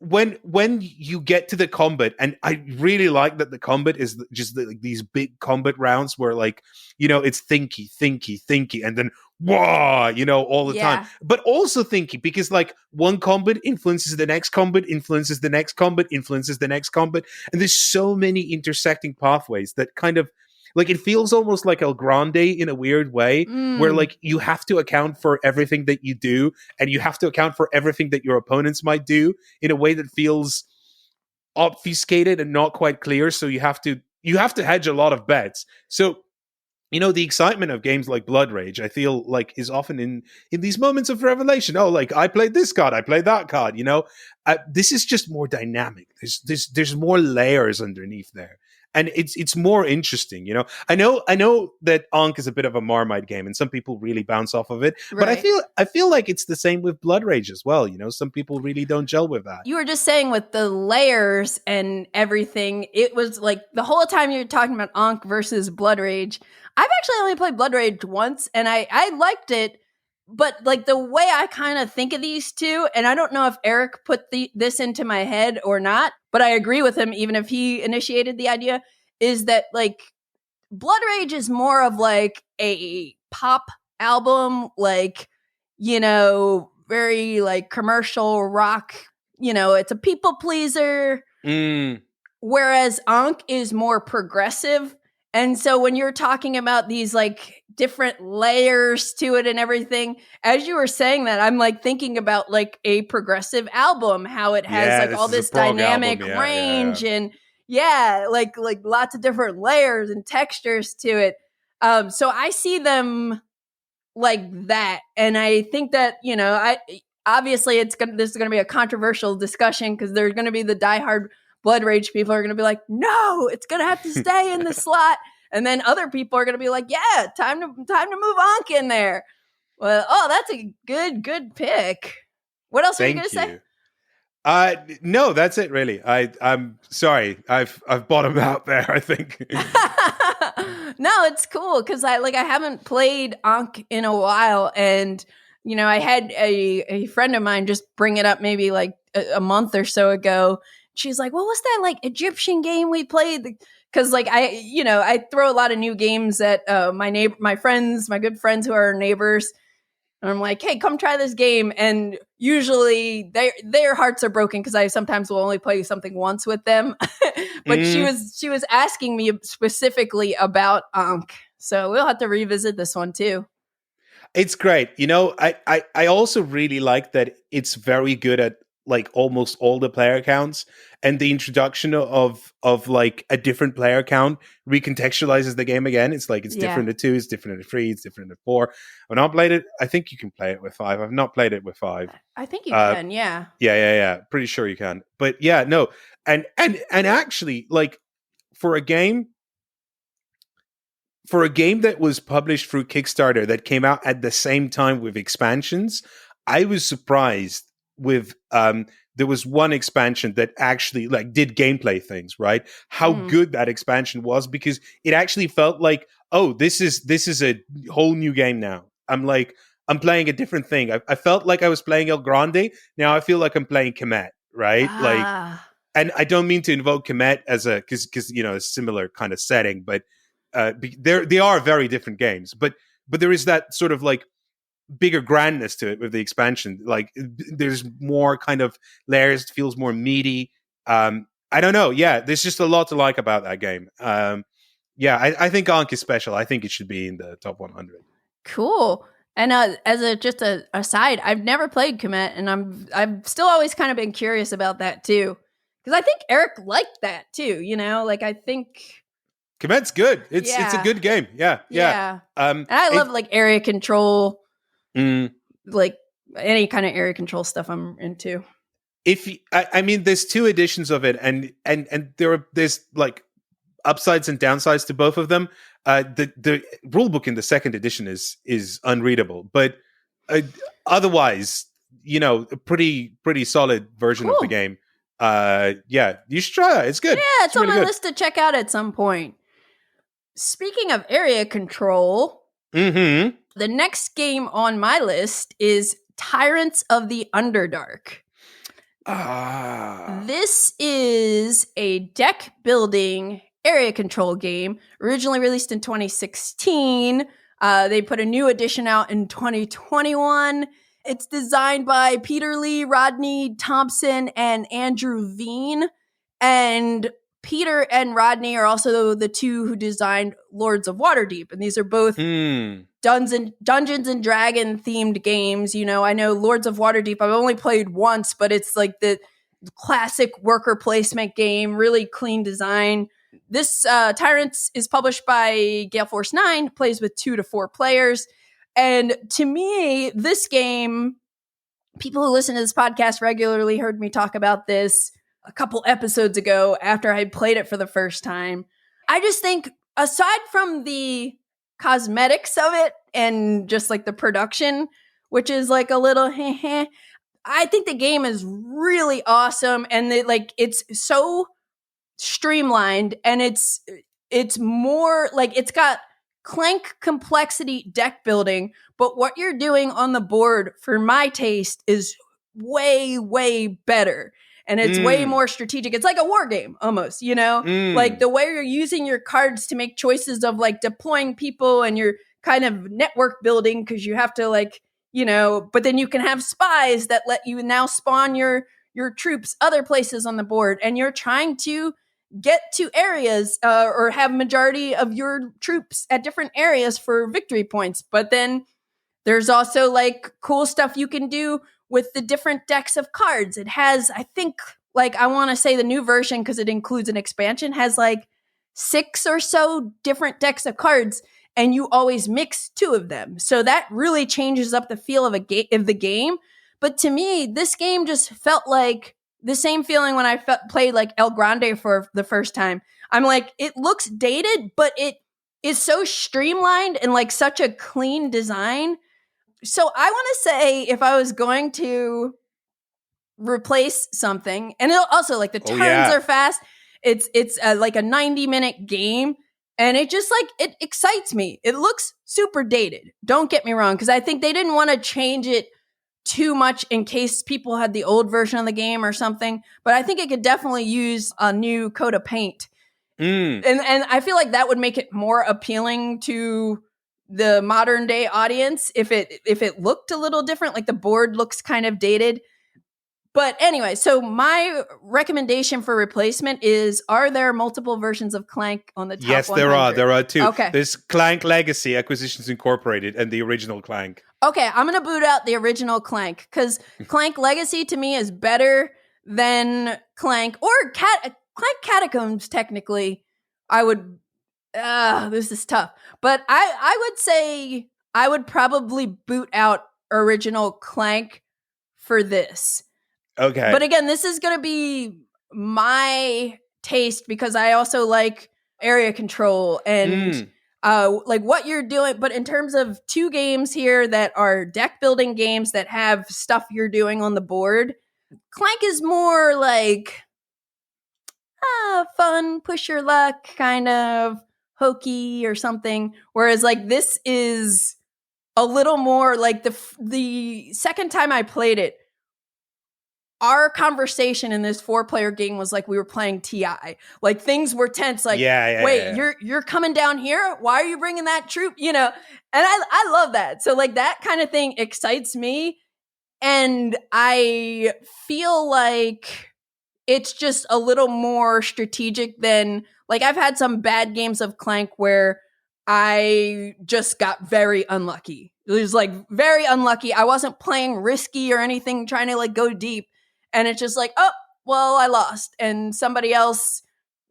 when you get to the combat, and I really like that the combat is just these big combat rounds where, like, it's thinky, and then whoa, all the time. But also thinky, because like one combat influences the next combat, influences the next combat, influences the next combat, and there's so many intersecting pathways that kind of, like, it feels almost like El Grande in a weird way, where, like, you have to account for everything that you do, and you have to account for everything that your opponents might do in a way that feels obfuscated and not quite clear. So you have to hedge a lot of bets. So, the excitement of games like Blood Rage, I feel like, is often in these moments of revelation. Oh, like, I played this card, I played that card. This is just more dynamic. There's more layers underneath there. And it's more interesting, I know that Ankh is a bit of a Marmite game, and some people really bounce off of it. Right. But I feel like it's the same with Blood Rage as well. Some people really don't gel with that. You were just saying with the layers and everything, it was like the whole time you were talking about Ankh versus Blood Rage. I've actually only played Blood Rage once, and I liked it. But like the way I kind of think of these two, and I don't know if Eric put this into my head or not, but I agree with him, even if he initiated the idea, is that like Blood Rage is more of like a pop album, like, very like commercial rock, it's a people pleaser. Whereas Ankh is more progressive. And so when you're talking about these like different layers to it and everything, as you were saying that, I'm like thinking about like a progressive album, how it has like all this dynamic range and like lots of different layers and textures to it. So I see them like that. And I think that, obviously this is going to be a controversial discussion, because there's going to be the diehard Blood Rage people are going to be like, no, it's going to have to stay in the slot. And then other people are going to be like, yeah, time to move Ankh in there. Well, that's a good pick. What else are you going to say? No, that's it really. I'm sorry. I've bottomed out there, I think. No, it's cool because I haven't played Ankh in a while, and I had a friend of mine just bring it up maybe like a month or so ago. She's like, "Well, what's that like Egyptian game we played?" Because I throw a lot of new games at my good friends who are neighbors. And I'm like, hey, come try this game. And usually their hearts are broken because I sometimes will only play something once with them. But she was asking me specifically about Ankh. So we'll have to revisit this one too. It's great. I also really like that it's very good at like almost all the player counts, and the introduction of like a different player count recontextualizes the game again. It's like it's different at 2, it's different at 3, it's different at 4. I've not played it. I think you can play it with 5. I've not played it with 5. I think you can, yeah. Yeah. Pretty sure you can. But yeah, no. And actually, like for a game that was published through Kickstarter that came out at the same time with expansions, I was surprised with there was one expansion that actually like did gameplay things, right? How good that expansion was, because it actually felt like, oh, this is a whole new game now. I'm playing a different thing. I felt like I was playing El Grande. Now I feel like I'm playing Kemet, right? Like, and I don't mean to invoke Kemet as because a similar kind of setting, but they are very different games. But there is that sort of like bigger grandness to it with the expansion. Like there's more kind of layers, it feels more meaty. I don't know. Yeah, there's just a lot to like about that game. I think Ankh is special. I think it should be in the top 100. Cool. And as a aside, I've never played Kemet, and I've still always kind of been curious about that too, because I think Eric liked that too. Like I think Kemet's good. It's a good game. Yeah. And I love like area control. Like any kind of area control stuff I'm into. I mean, there's 2 editions of it, and there's like upsides and downsides to both of them. The rule book in the 2nd edition is unreadable, but otherwise, a pretty solid version of the game. You should try it. It's good. Yeah, it's on really my list to check out at some point. Speaking of area control, the next game on my list is Tyrants of the Underdark. This is a deck building area control game, originally released in 2016. They put a new edition out in 2021. It's designed by Peter Lee, Rodney Thompson, and Andrew Veen. And Peter and Rodney are also the 2 who designed Lords of Waterdeep. And these are both Dungeons and Dragon themed games. I know Lords of Waterdeep I've only played once, but it's like the classic worker placement game, really clean design. This Tyrants is published by Gale Force 9, plays with 2 to 4 players. And to me, this game, people who listen to this podcast regularly heard me talk about this a couple episodes ago after I had played it for the first time. I just think, aside from the cosmetics of it and just like the production, which is like a little I think the game is really awesome, and it's so streamlined, and it's more like it's got clank complexity deck building, but what you're doing on the board for my taste is way better. And it's way more strategic. It's like a war game almost, like the way you're using your cards to make choices of like deploying people, and you're kind of network building because you have to but then you can have spies that let you now spawn your troops other places on the board, and you're trying to get to areas or have majority of your troops at different areas for victory points. But then there's also like cool stuff you can do with the different decks of cards. It has, I think, I want to say the new version, because it includes an expansion, has like 6 or so different decks of cards, and you always mix 2 of them. So that really changes up the feel of the game. But to me, this game just felt like the same feeling when I played like El Grande for the first time. I'm like, it looks dated, but it is so streamlined and like such a clean design. So I want to say, if I was going to replace something, and it'll also like the turns are fast. It's like a 90-minute game. And it just like, it excites me. It looks super dated. Don't get me wrong, because I think they didn't want to change it too much in case people had the old version of the game or something. But I think it could definitely use a new coat of paint. And I feel like that would make it more appealing to the modern day audience if it looked a little different. Like the board looks kind of dated. But anyway, so my recommendation for replacement is, are there multiple versions of Clank on the top 100? Yes, there are. There are two. Okay. There's Clank Legacy, Acquisitions Incorporated, and the original Clank. Okay, I'm going to boot out the original Clank, because Clank Legacy to me is better than Clank, or Clank Catacombs, technically. I would, this is tough. But I would say I would probably boot out original Clank for this. Okay. But again, this is going to be my taste, because I also like area control and like what you're doing. But in terms of two games here that are deck building games that have stuff you're doing on the board, Clank is more like fun, push your luck, kind of hokey or something. Whereas like this is a little more like the second time I played it, our conversation in this 4-player game was like we were playing TI. Like things were tense. Like, wait, you're coming down here? Why are you bringing that troop? You know, and I love that. So like that kind of thing excites me. And I feel like it's just a little more strategic than, like, I've had some bad games of Clank where I just got very unlucky. It was like very unlucky. I wasn't playing risky or anything, trying to like go deep. And it's just like, oh, well, I lost. And somebody else,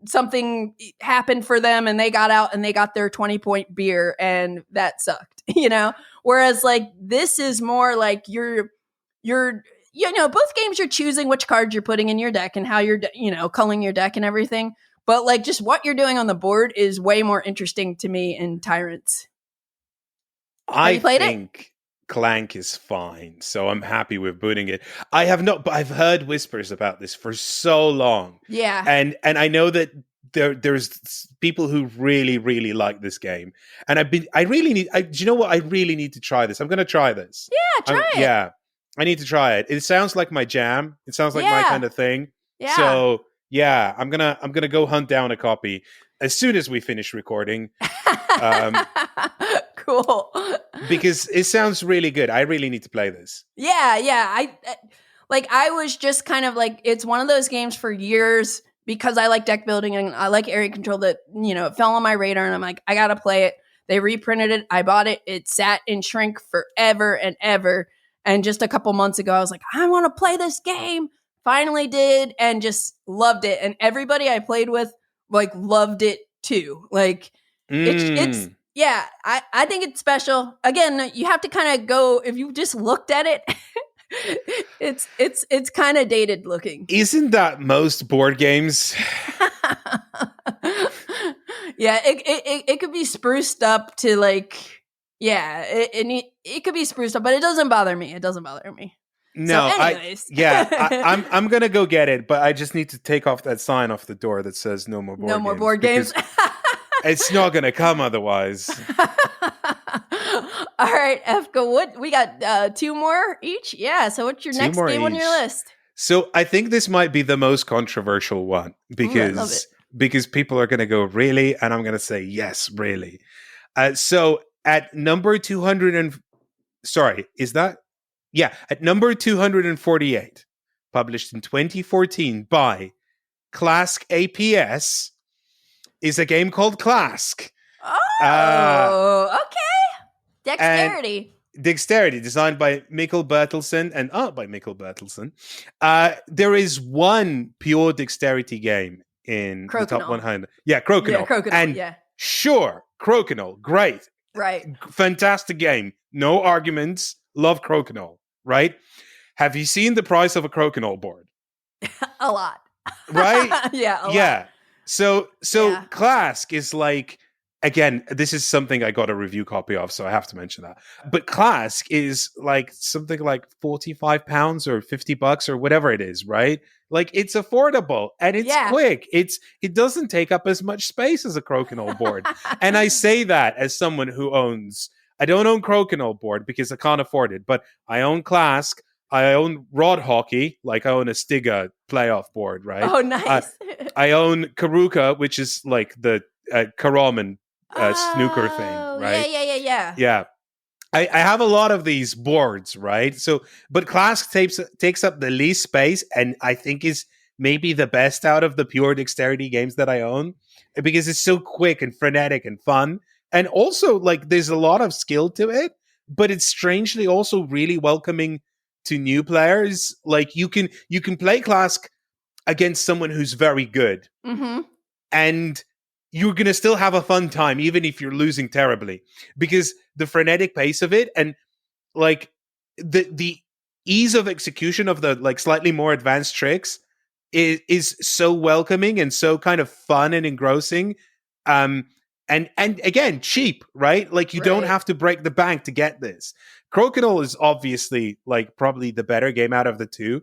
something happened for them and they got out and they got their 20-point beer and that sucked, you know? Whereas like this is more like you're, you know, both games you're choosing which cards you're putting in your deck and how you're, you know, culling your deck and everything. But like just what you're doing on the board is way more interesting to me in Tyrants. I think Clank is fine, so I'm happy with booting it. I have not, but I've heard whispers about this for so long. Yeah, and I know that there's people who really, really like this game, and do you know what? I really need to try this. I'm going to try this. Yeah, try it. Yeah, I need to try it. It sounds like my jam. It sounds like my kind of thing. Yeah. So yeah, I'm gonna go hunt down a copy as soon as we finish recording. Cool. Because it sounds really good. I really need to play this. Yeah. I was just kind of like, it's one of those games for years because I like deck building and I like area control that, you know, it fell on my radar and I'm like, I gotta play it. They reprinted it. I bought it. It sat in shrink forever and ever. And just a couple months ago, I was like, I want to play this game. Finally did and just loved it. And everybody I played with like loved it too. Like it's yeah, I think it's special. Again, you have to kind of go, if you just looked at it, it's kind of dated looking. Isn't that most board games? Yeah, it could be spruced up to like, yeah, it could be spruced up, but it doesn't bother me. It doesn't bother me. No, so anyways. I'm gonna go get it, but I just need to take off that sign off the door that says no more board games. No more board games. It's not gonna come otherwise. All right, Efka, what we got? 2 more each. Yeah. So what's your next game on your list? So I think this might be the most controversial one because people are gonna go really, and I'm gonna say yes, really. So at number 248, published in 2014 by KLASK APS, is a game called KLASK. Oh, okay. Dexterity, designed by Mikkel Bertelsen and art by Mikkel Bertelsen. There is one pure dexterity game in the top 100. Yeah, Crokinole. Yeah, Crokinole, and sure, Crokinole, great. Right. Fantastic game. No arguments. Love Crokinole, right? Have you seen the price of a Crokinole board? A lot. Right? Yeah, a lot. So KLASK is like again, this is something I got a review copy of, so I have to mention that. But KLASK is like something like £45 or $50 or whatever it is, right? Like it's affordable and it's quick. It doesn't take up as much space as a crokinole board. And I say that as someone who I don't own crokinole board because I can't afford it, but I own KLASK. I own Rod Hockey, like I own a Stiga playoff board, right? Oh, nice. I own Karuka, which is like the Karaman snooker thing, right? Yeah. I have a lot of these boards, right? So, but KLASK takes up the least space, and I think is maybe the best out of the pure dexterity games that I own because it's so quick and frenetic and fun, and also like there's a lot of skill to it, but it's strangely also really welcoming to new players. Like you can play KLASK against someone who's very good, and you're going to still have a fun time, even if you're losing terribly, because the frenetic pace of it and like the ease of execution of the like slightly more advanced tricks is so welcoming and so kind of fun and engrossing. And again, cheap, right? Like you don't have to break the bank to get this. Crokinole is obviously like probably the better game out of the two.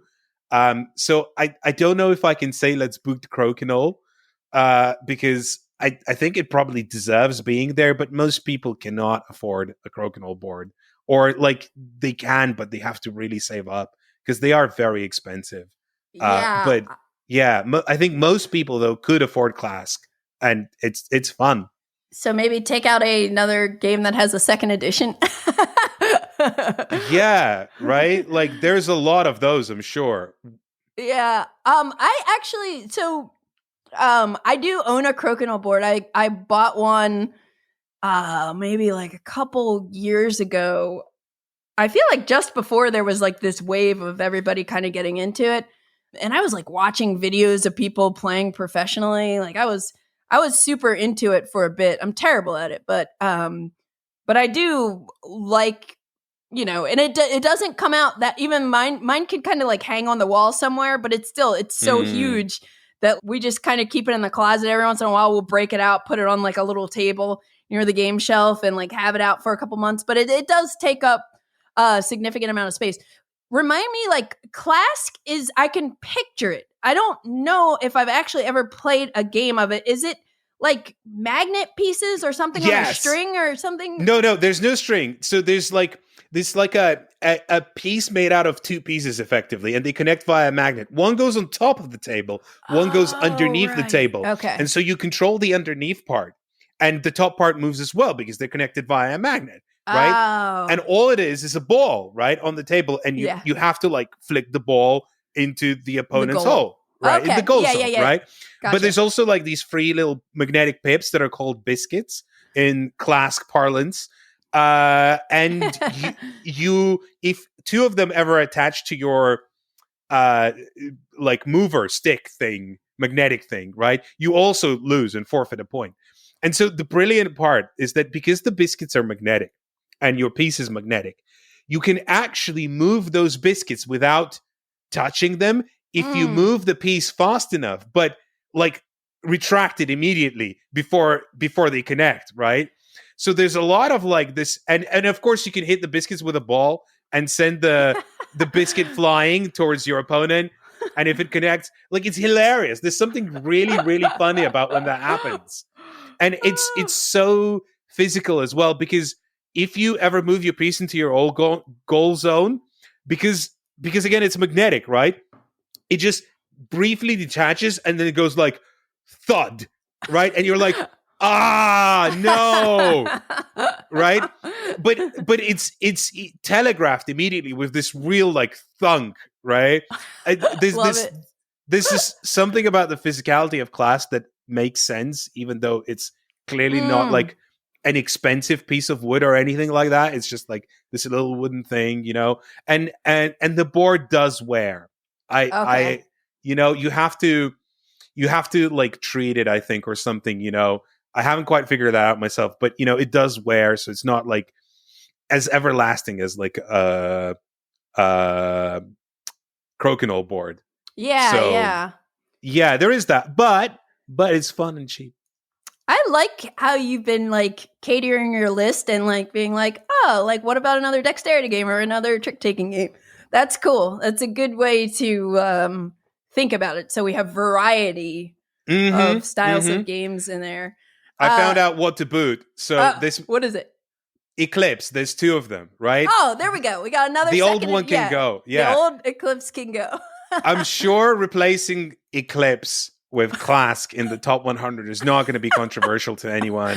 So I don't know if I can say let's boot Crokinole because I think it probably deserves being there, but most people cannot afford a crokinole board, or like they can, but they have to really save up because they are very expensive. But yeah, I think most people though could afford KLASK, and it's fun. So maybe take out another game that has a second edition. Yeah, right. Like there's a lot of those, I'm sure. Yeah. I actually I do own a crokinole board. I bought one maybe like a couple years ago. I feel like just before there was like this wave of everybody kind of getting into it. And I was like watching videos of people playing professionally. Like I was super into it for a bit. I'm terrible at it, but I do like, you know, and it doesn't come out that even mine can kind of like hang on the wall somewhere, but it's so huge that we just kind of keep it in the closet. Every once in a while, we'll break it out, put it on like a little table near the game shelf and like have it out for a couple months. But it does take up a significant amount of space. Remind me, like KLASK is, I can picture it. I don't know if I've actually ever played a game of it. Is it like magnet pieces or something on a string or something? No, there's no string. So there's like a piece made out of two pieces effectively, and they connect via a magnet. One goes on top of the table, one goes underneath the table. Okay. And so you control the underneath part, and the top part moves as well because they're connected via a magnet, right? Oh. And all it is a ball, right, on the table, and you have to like flick the ball into the opponent's hole, right? Okay. In the goal zone, right? Gotcha. But there's also like these free little magnetic pips that are called biscuits in KLASK parlance. And you, if two of them ever attach to your like mover stick thing, magnetic thing, right? You also lose and forfeit a point. And so the brilliant part is that because the biscuits are magnetic and your piece is magnetic, you can actually move those biscuits without touching them if you move the piece fast enough, but like retract it immediately before they connect, right? So there's a lot of like this, and of course you can hit the biscuits with a ball and send the biscuit flying towards your opponent. And if it connects, like it's hilarious. There's something really, really funny about when that happens. And it's so physical as well, because if you ever move your piece into your old goal zone, because again, it's magnetic, right? It just briefly detaches and then it goes like thud, right? And you're like, no, right? But it's telegraphed immediately with this real like thunk, right? This is something about the physicality of KLASK that makes sense, even though it's clearly not like an expensive piece of wood or anything like that. It's just like this little wooden thing, you know. And the board does wear. I you know, you have to like treat it, I think, or something, you know. I haven't quite figured that out myself, but you know, it does wear, so it's not like as everlasting as like a crokinole board. Yeah, so, yeah, there is that, but it's fun and cheap. I like how you've been like catering your list and like being like, oh, like what about another dexterity game or another trick taking game? That's cool. That's a good way to think about it. So we have variety of styles of games in there. I found out what to boot. So what is it? Eclipse. There's two of them, right? Oh, there we go. We got another. The old one can go. Yeah, the old Eclipse can go. I'm sure replacing Eclipse with KLASK in the top 100 is not going to be controversial to anyone.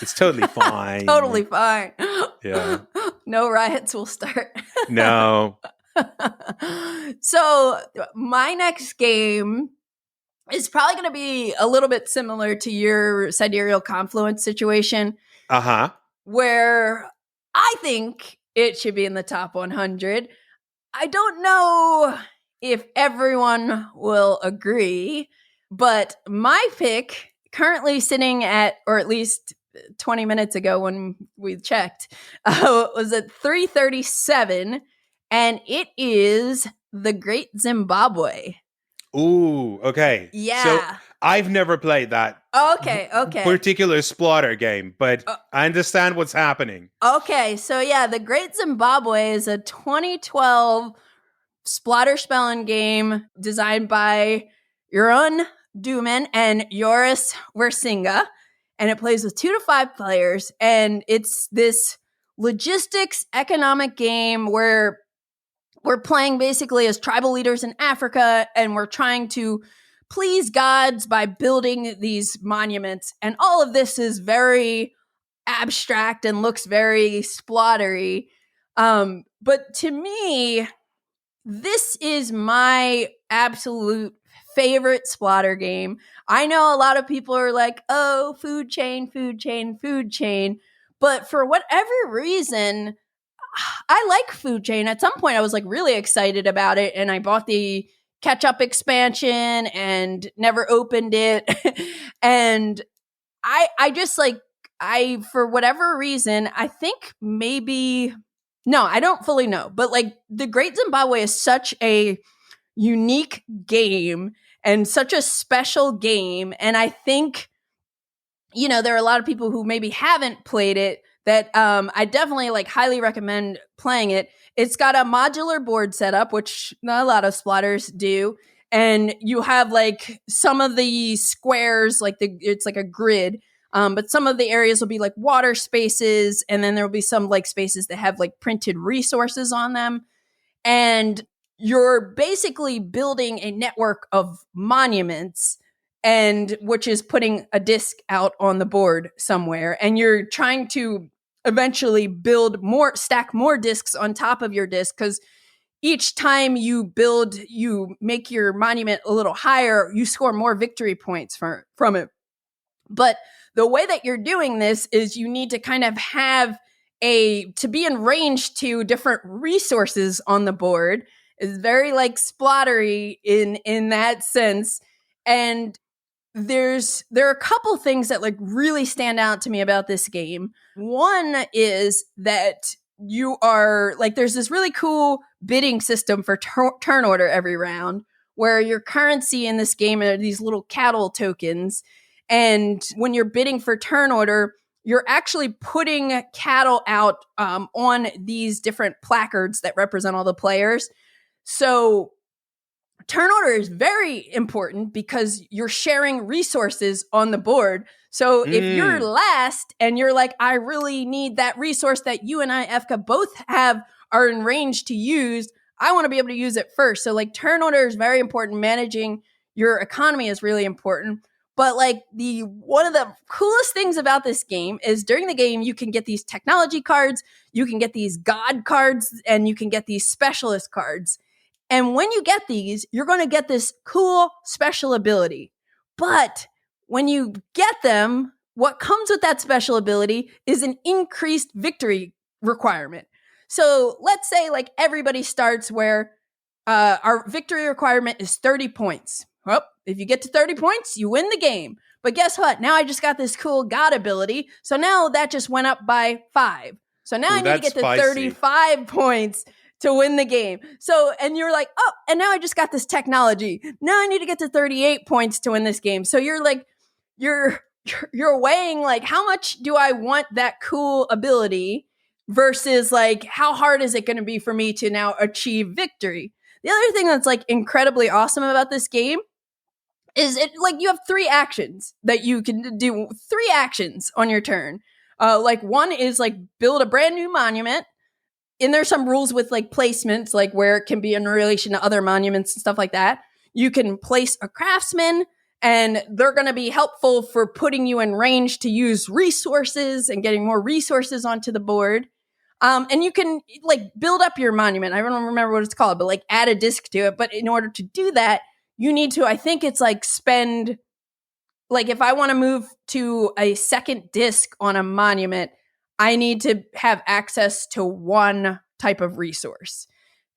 It's totally fine. Totally fine. Yeah. No riots will start. No. So my next game is probably going to be a little bit similar to your Sidereal Confluence situation. Uh-huh. Where I think it should be in the top 100. I don't know if everyone will agree, but my pick, currently sitting at, or at least 20 minutes ago when we checked, was at 337, and it is the Great Zimbabwe. Ooh, okay. Yeah. So I've never played that Okay. particular splatter game, but I understand what's happening. Okay, so yeah, the Great Zimbabwe is a 2012 splatter spelling game designed by Jeroen Duman and Joris Wersinga, and it plays with 2 to 5 players, and it's this logistics economic game where we're playing basically as tribal leaders in Africa, and we're trying to please gods by building these monuments. And all of this is very abstract and looks very splattery. But to me, this is my absolute favorite splatter game. I know a lot of people are like, oh, food chain. But for whatever reason, I like food chain. At some point, I was like really excited about it, and I bought the catch-up expansion and never opened it. And I just like, for whatever reason, I think maybe, no, I don't fully know, but like the Great Zimbabwe is such a unique game and such a special game. And I think, you know, there are a lot of people who maybe haven't played it that I definitely like highly recommend playing it. It's got a modular board setup, which not a lot of splatters do. And you have like some of the squares, like it's like a grid. But some of the areas will be like water spaces. And then there will be some like spaces that have like printed resources on them. And you're basically building a network of monuments, and which is putting a disc out on the board somewhere. And you're trying to eventually stack more discs on top of your disc, because each time you make your monument a little higher, you score more victory points from it. But the way that you're doing this is you need to kind of have to be in range to different resources on the board. It's very like splattery in that sense. And there are a couple things that like really stand out to me about this game. One is that you are like, there's this really cool bidding system for turn order every round, where your currency in this game are these little cattle tokens. And when you're bidding for turn order, you're actually putting cattle out on these different placards that represent all the players. So turn order is very important because you're sharing resources on the board. So if you're last and you're like, I really need that resource that you and I, Efka, both are in range to use, I want to be able to use it first. So like turn order is very important. Managing your economy is really important. But like one of the coolest things about this game is during the game, you can get these technology cards, you can get these god cards, and you can get these specialist cards. And when you get these, you're going to get this cool special ability. But when you get them, what comes with that special ability is an increased victory requirement. So let's say like everybody starts where our victory requirement is 30 points. Well, if you get to 30 points, you win the game. But guess what? Now I just got this cool god ability. So now that just went up by 5. So now I need to get to 35 points to win the game. So, and you're like, oh, and now I just got this technology. Now I need to get to 38 points to win this game. So you're like, you're you're weighing like, how much do I want that cool ability versus like, how hard is it going to be for me to now achieve victory? The other thing that's like incredibly awesome about this game is it like you have 3 actions that you can do, 3 actions on your turn. Like one is like build a brand new monument. And there's some rules with like placements, like where it can be in relation to other monuments and stuff like that. You can place a craftsman, and they're going to be helpful for putting you in range to use resources and getting more resources onto the board. And you can like build up your monument. I don't remember what it's called, but like add a disc to it. But in order to do that, you need to, I think it's like spend, like if I want to move to a second disc on a monument, I need to have access to one type of resource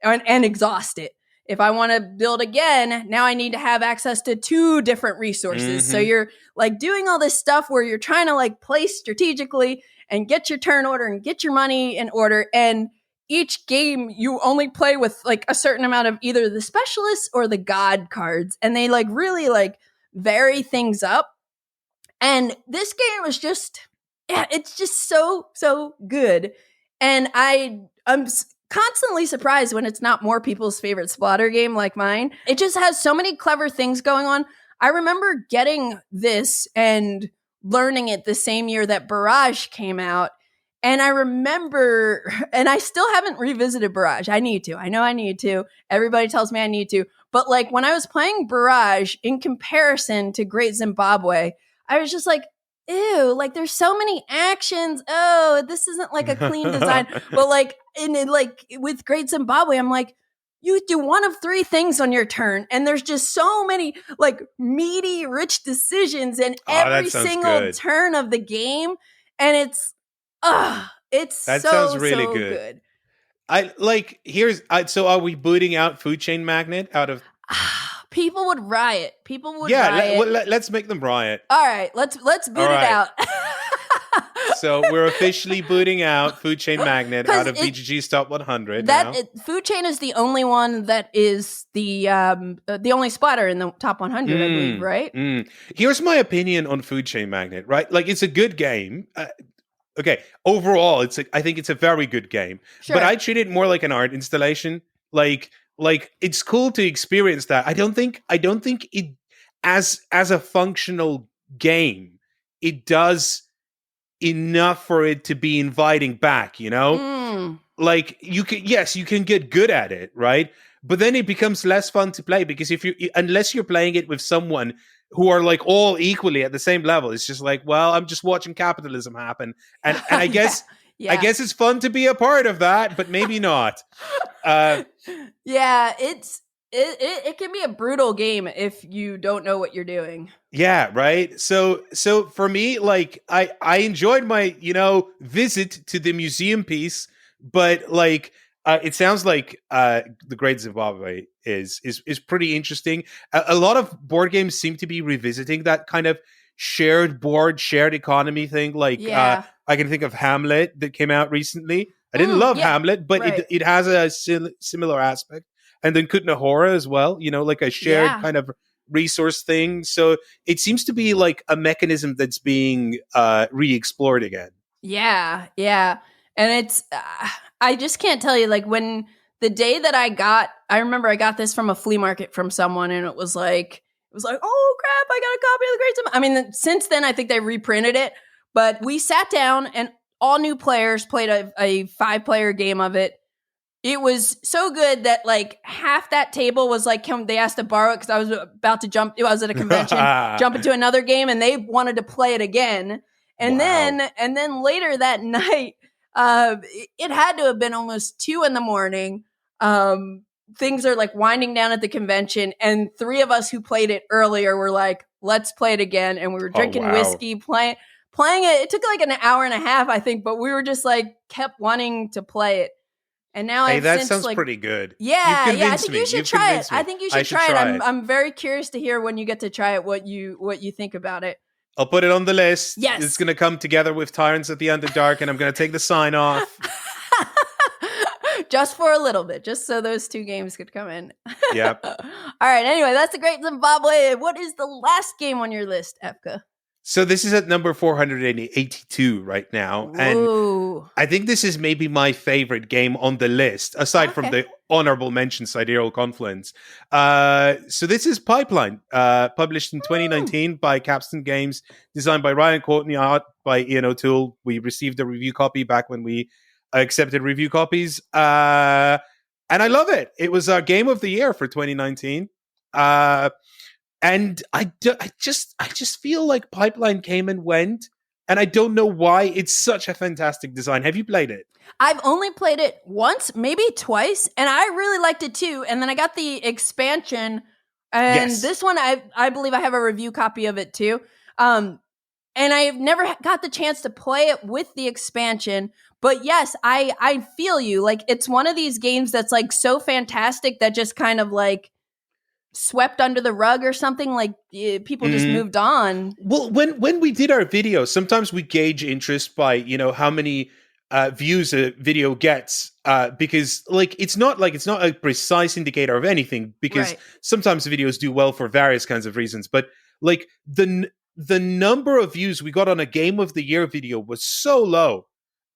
and exhaust it. If I want to build again, now I need to have access to 2 different resources. Mm-hmm. So you're like doing all this stuff where you're trying to like place strategically and get your turn order and get your money in order. And each game you only play with like a certain amount of either the specialists or the god cards. And they like really like vary things up. And this game is just, yeah, it's just so good. And I'm constantly surprised when it's not more people's favorite splatter game like mine. It just has so many clever things going on. I remember getting this and learning it the same year that Barrage came out. And I remember, and I still haven't revisited Barrage. I need to. I know I need to. Everybody tells me I need to. But like when I was playing Barrage in comparison to Great Zimbabwe, I was just like, ew, like there's so many actions. Oh, this isn't like a clean design. But like like with Great Zimbabwe, I'm like, you do one of 3 things on your turn, and there's just so many like meaty, rich decisions in every single turn of the game, and it's that sounds really good. I like so are we booting out Food Chain Magnet out of? People would riot. Riot. Let's make them riot. All right, let's boot it out. So we're officially booting out Food Chain Magnet out of BGG's top 100. Food Chain is the only one that is the only splatter in the top 100, I believe, right? Here's my opinion on Food Chain Magnet, right? Like it's a good game. Okay, overall, I think it's a very good game. Sure. But I treat it more like an art installation. Like it's cool to experience that. I don't think it as a functional game, it does enough for it to be inviting back, you know? Like you can get good at it, right? But then it becomes less fun to play because unless you're playing it with someone who are like all equally at the same level, it's just like, well, I'm just watching capitalism happen. And I guess I guess it's fun to be a part of that, but maybe not. Yeah, it can be a brutal game if you don't know what you're doing. Yeah, right. So for me, like I enjoyed my, visit to the museum piece, but like it sounds like the Great Zimbabwe is pretty interesting. A lot of board games seem to be revisiting that kind of shared economy thing. Like I can think of Hamlet that came out recently. I didn't love Hamlet, but it has a similar aspect. And then Kutnahora as well, like a shared kind of resource thing. So it seems to be like a mechanism that's being re-explored again. Yeah. And it's, I just can't tell you, like when the day that I remember I got this from a flea market from someone, and it was like, oh crap, I got a copy of the Great Zimbabwe. I mean, since then, I think they reprinted it, but we sat down and all new players played a 5-player game of it. It was so good that like half that table was like, they asked to borrow it because I was about to jump. I was at a convention, jump into another game, and they wanted to play it again. And then later that night, it had to have been almost 2 a.m. Things are like winding down at the convention, and 3 of us who played it earlier were like, let's play it again. And we were drinking whiskey, playing it. It took like an hour and a half, I think, but we were just like kept wanting to play it. And now that sounds pretty good. Yeah. I think you should try it. I think you should try it. I'm very curious to hear when you get to try it what you think about it. I'll put it on the list. Yes. It's going to come together with Tyrants at the Underdark, and I'm going to take the sign off. Just for a little bit, just so those 2 games could come in. Yep. All right. Anyway, that's the Great Zimbabwe. What is the last game on your list, Efka? So this is at number 482 right now. And Ooh. I think this is maybe my favorite game on the list, aside from the honorable mention Sidereal Confluence. So this is Pipeline, published in 2019 by Capstan Games, designed by Ryan Courtney, art by Ian O'Toole. We received a review copy back when we accepted review copies. And I love it. It was our game of the year for 2019. And I just feel like Pipeline came and went, and I don't know why. It's such a fantastic design. Have you played it? I've only played it once, maybe twice, and I really liked it too. And then I got the expansion, and this one I believe I have a review copy of it too. And I've never got the chance to play it with the expansion. But yes, I feel you. Like, it's one of these games that's like so fantastic that just kind of like swept under the rug or something. Like, people just moved on. Well, when we did our videos, sometimes we gauge interest by, how many views a video gets, because it's not a precise indicator of anything, because sometimes videos do well for various kinds of reasons. But like the number of views we got on a Game of the Year video was so low,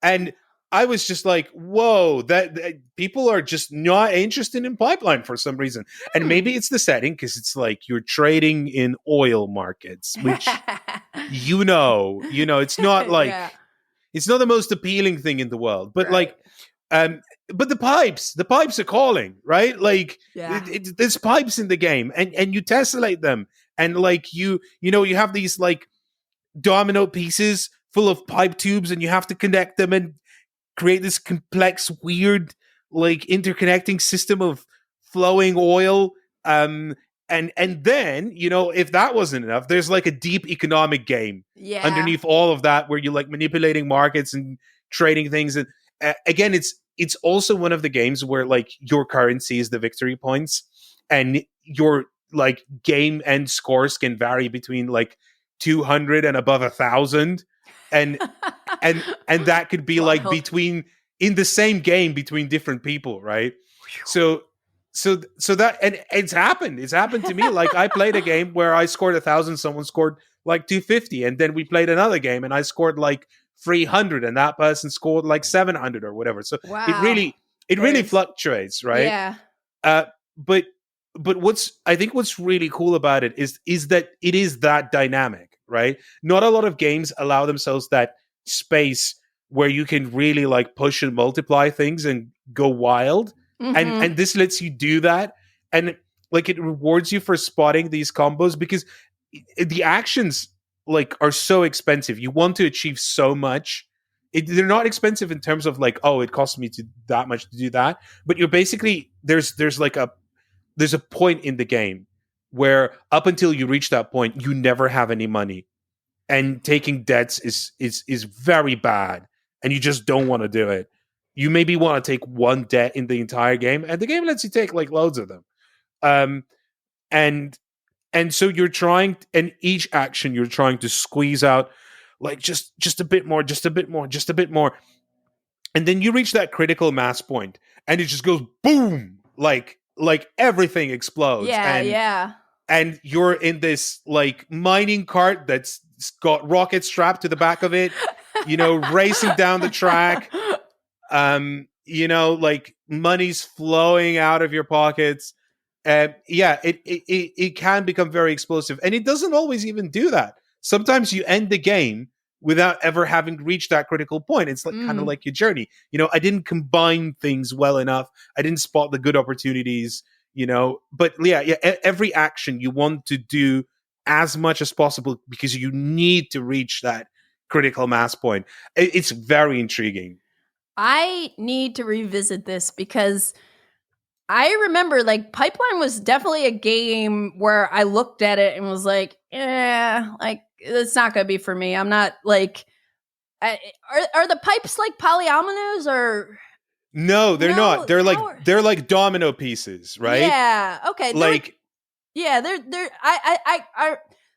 and I was just like, whoa, that people are just not interested in Pipeline for some reason. And maybe it's the setting, because it's like you're trading in oil markets, which, it's not like, it's not the most appealing thing in the world. But but the pipes are calling, right? Like, there's pipes in the game, and you tessellate them. And like, you have these like domino pieces full of pipe tubes, and you have to connect them and create this complex, weird, like interconnecting system of flowing oil. And then, if that wasn't enough, there's like a deep economic game underneath all of that, where you're like manipulating markets and trading things. And again, it's also one of the games where like your currency is the victory points, and your like game end scores can vary between like 200 and above 1,000. And that could be like in the same game between different people, right? So that, and it's happened to me. Like, I played a game where I scored 1,000, someone scored like 250, and then we played another game and I scored like 300, and that person scored like 700 or whatever. So it really fluctuates, right? Yeah. But what's really cool about it is that it is that dynamic, right? Not a lot of games allow themselves that space where you can really like push and multiply things and go wild. And this lets you do that. And like, it rewards you for spotting these combos, because the actions like are so expensive. You want to achieve so much. They're not expensive in terms of like, oh, it costs me that much to do that. But you're basically, there's a point in the game where up until you reach that point, you never have any money, and taking debts is very bad, and you just don't want to do it. You maybe want to take one debt in the entire game, and the game lets you take like loads of them. And so you're trying, and each action you're trying to squeeze out like just a bit more, just a bit more, just a bit more. And then you reach that critical mass point, and it just goes boom, like everything explodes. And you're in this like mining cart that's got rockets strapped to the back of it, racing down the track. Like money's flowing out of your pockets. It can become very explosive, and it doesn't always even do that. Sometimes you end the game without ever having reached that critical point. It's like kind of like your journey. I didn't combine things well enough. I didn't spot the good opportunities, but every action you want to do as much as possible, because you need to reach that critical mass point. It's very intriguing. I need to revisit this, because I remember like Pipeline was definitely a game where I looked at it and was like, like, it's not going to be for me. I'm not like, are the pipes like polyominoes or? No, they're not. They're like domino pieces, right? Yeah. Okay.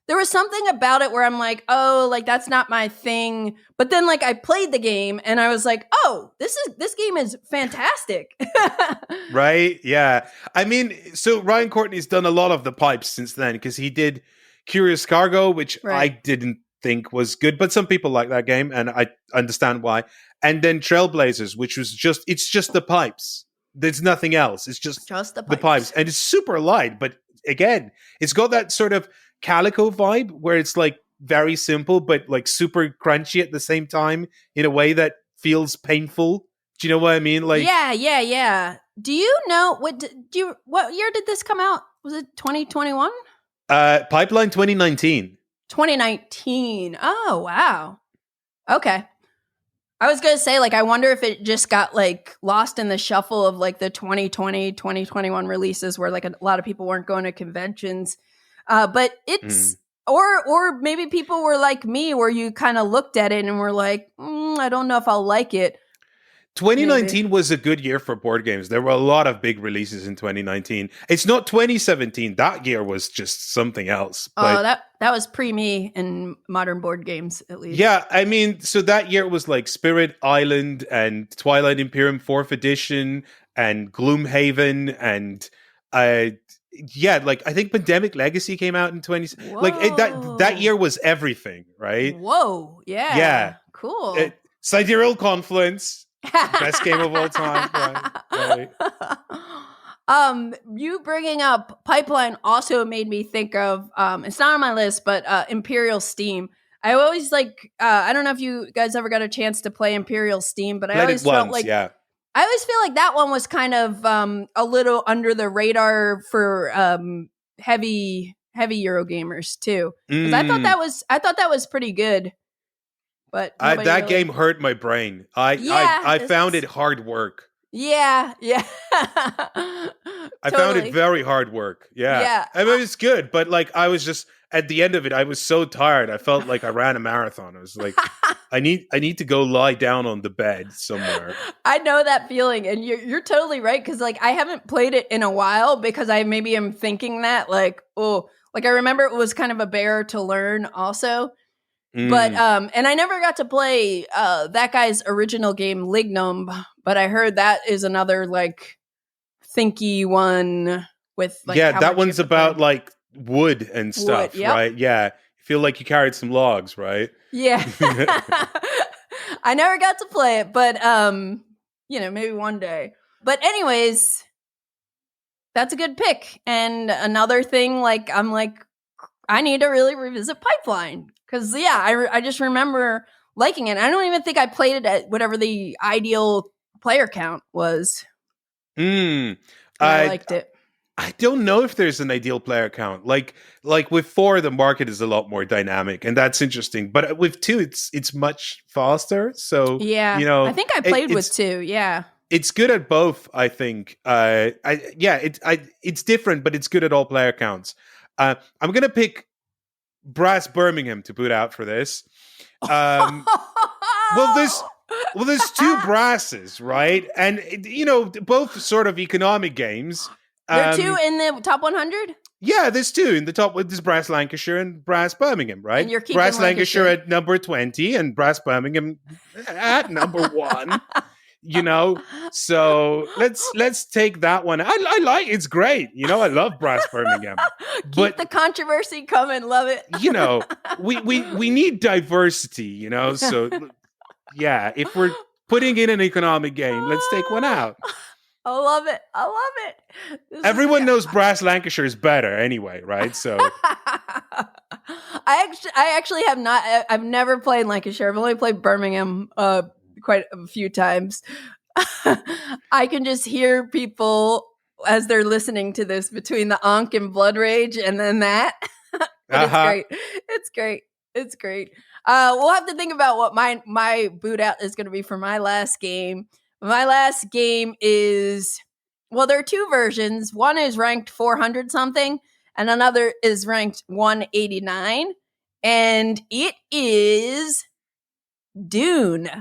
There was something about it where I'm like, oh, like that's not my thing. But then like I played the game and I was like, oh, this game is fantastic. Right? Yeah. I mean, so Ryan Courtney's done a lot of the pipes since then, because he did Curious Cargo, which I didn't think was good, but some people like that game, and I understand why. And then Trailblazers, which was it's just the pipes. There's nothing else. It's just the pipes. And it's super light, but again, it's got that sort of Calico vibe where it's like very simple, but like super crunchy at the same time in a way that feels painful. Do you know what I mean? Like, yeah. Do you know what year did this come out? Was it 2021? Pipeline 2019. 2019. Oh, wow. Okay. I was going to say, like, I wonder if it just got, like, lost in the shuffle of, like, the 2020, 2021 releases where, like, a lot of people weren't going to conventions. But it's, or maybe people were like me where you kind of looked at it and were like, I don't know if I'll like it. 2019 was a good year for board games. There were a lot of big releases in 2019. It's not 2017. That year was just something else. Oh, that was pre-me in modern board games, at least. Yeah, I mean, so that year was like Spirit Island and Twilight Imperium 4th Edition and Gloomhaven and like I think Pandemic Legacy came out in 20. Like that year was everything, right? Whoa, yeah, yeah, cool. Sidereal Confluence. Best game of all time. Right. You bringing up Pipeline also made me think of it's not on my list, but Imperial Steam. I always like I don't know if you guys ever got a chance to play Imperial Steam, but I always felt like I always feel like that one was kind of a little under the radar for heavy Eurogamers too. Because I thought that was pretty good. But that game hurt my brain. I found it hard work. Yeah. I found it very hard work. Yeah. I mean, it's good, but like I was just at the end of it, I was so tired. I felt like I ran a marathon. I was like, I need to go lie down on the bed somewhere. I know that feeling, and you're totally right because like I haven't played it in a while because I maybe am thinking that like I remember it was kind of a bear to learn also. But and I never got to play that guy's original game Lignum, but I heard that is another like thinky one with like that one's about like wood and stuff, right? Yeah, you feel like you carried some logs, right? Yeah. I never got to play it, but maybe one day. But anyways, that's a good pick. And another thing, like I'm like, I need to really revisit Pipeline. Because, I just remember liking it. I don't even think I played it at whatever the ideal player count was. I liked it. I don't know if there's an ideal player count. Like with 4, the market is a lot more dynamic, and that's interesting. But with 2, it's much faster. So I think I played with 2. Yeah, it's good at both. I think. It's different, but it's good at all player counts. I'm gonna pick Brass Birmingham to put out for this. Well, there's 2 brasses, right? And both sort of economic games. There are 2 in the top 100? Yeah, there's 2 in the top. There's Brass Lancashire and Brass Birmingham, right? And you're keeping Brass Lancashire at number 20 and Brass Birmingham at number 1. So let's take that one. I like it's great. I love Brass Birmingham. Keep the controversy coming. Love it. We need diversity. So if we're putting in an economic game, let's take one out. I love it. Everyone knows Brass Lancashire is better anyway, right? So I actually have not. I've never played Lancashire. I've only played Birmingham. Quite a few times. I can just hear people as they're listening to this between the Ankh and Blood Rage and then that. It's great. We'll have to think about what my boot out is going to be for my last game. My last game is, well, there are 2 versions. One is ranked 400 something and another is ranked 189. And it is Dune.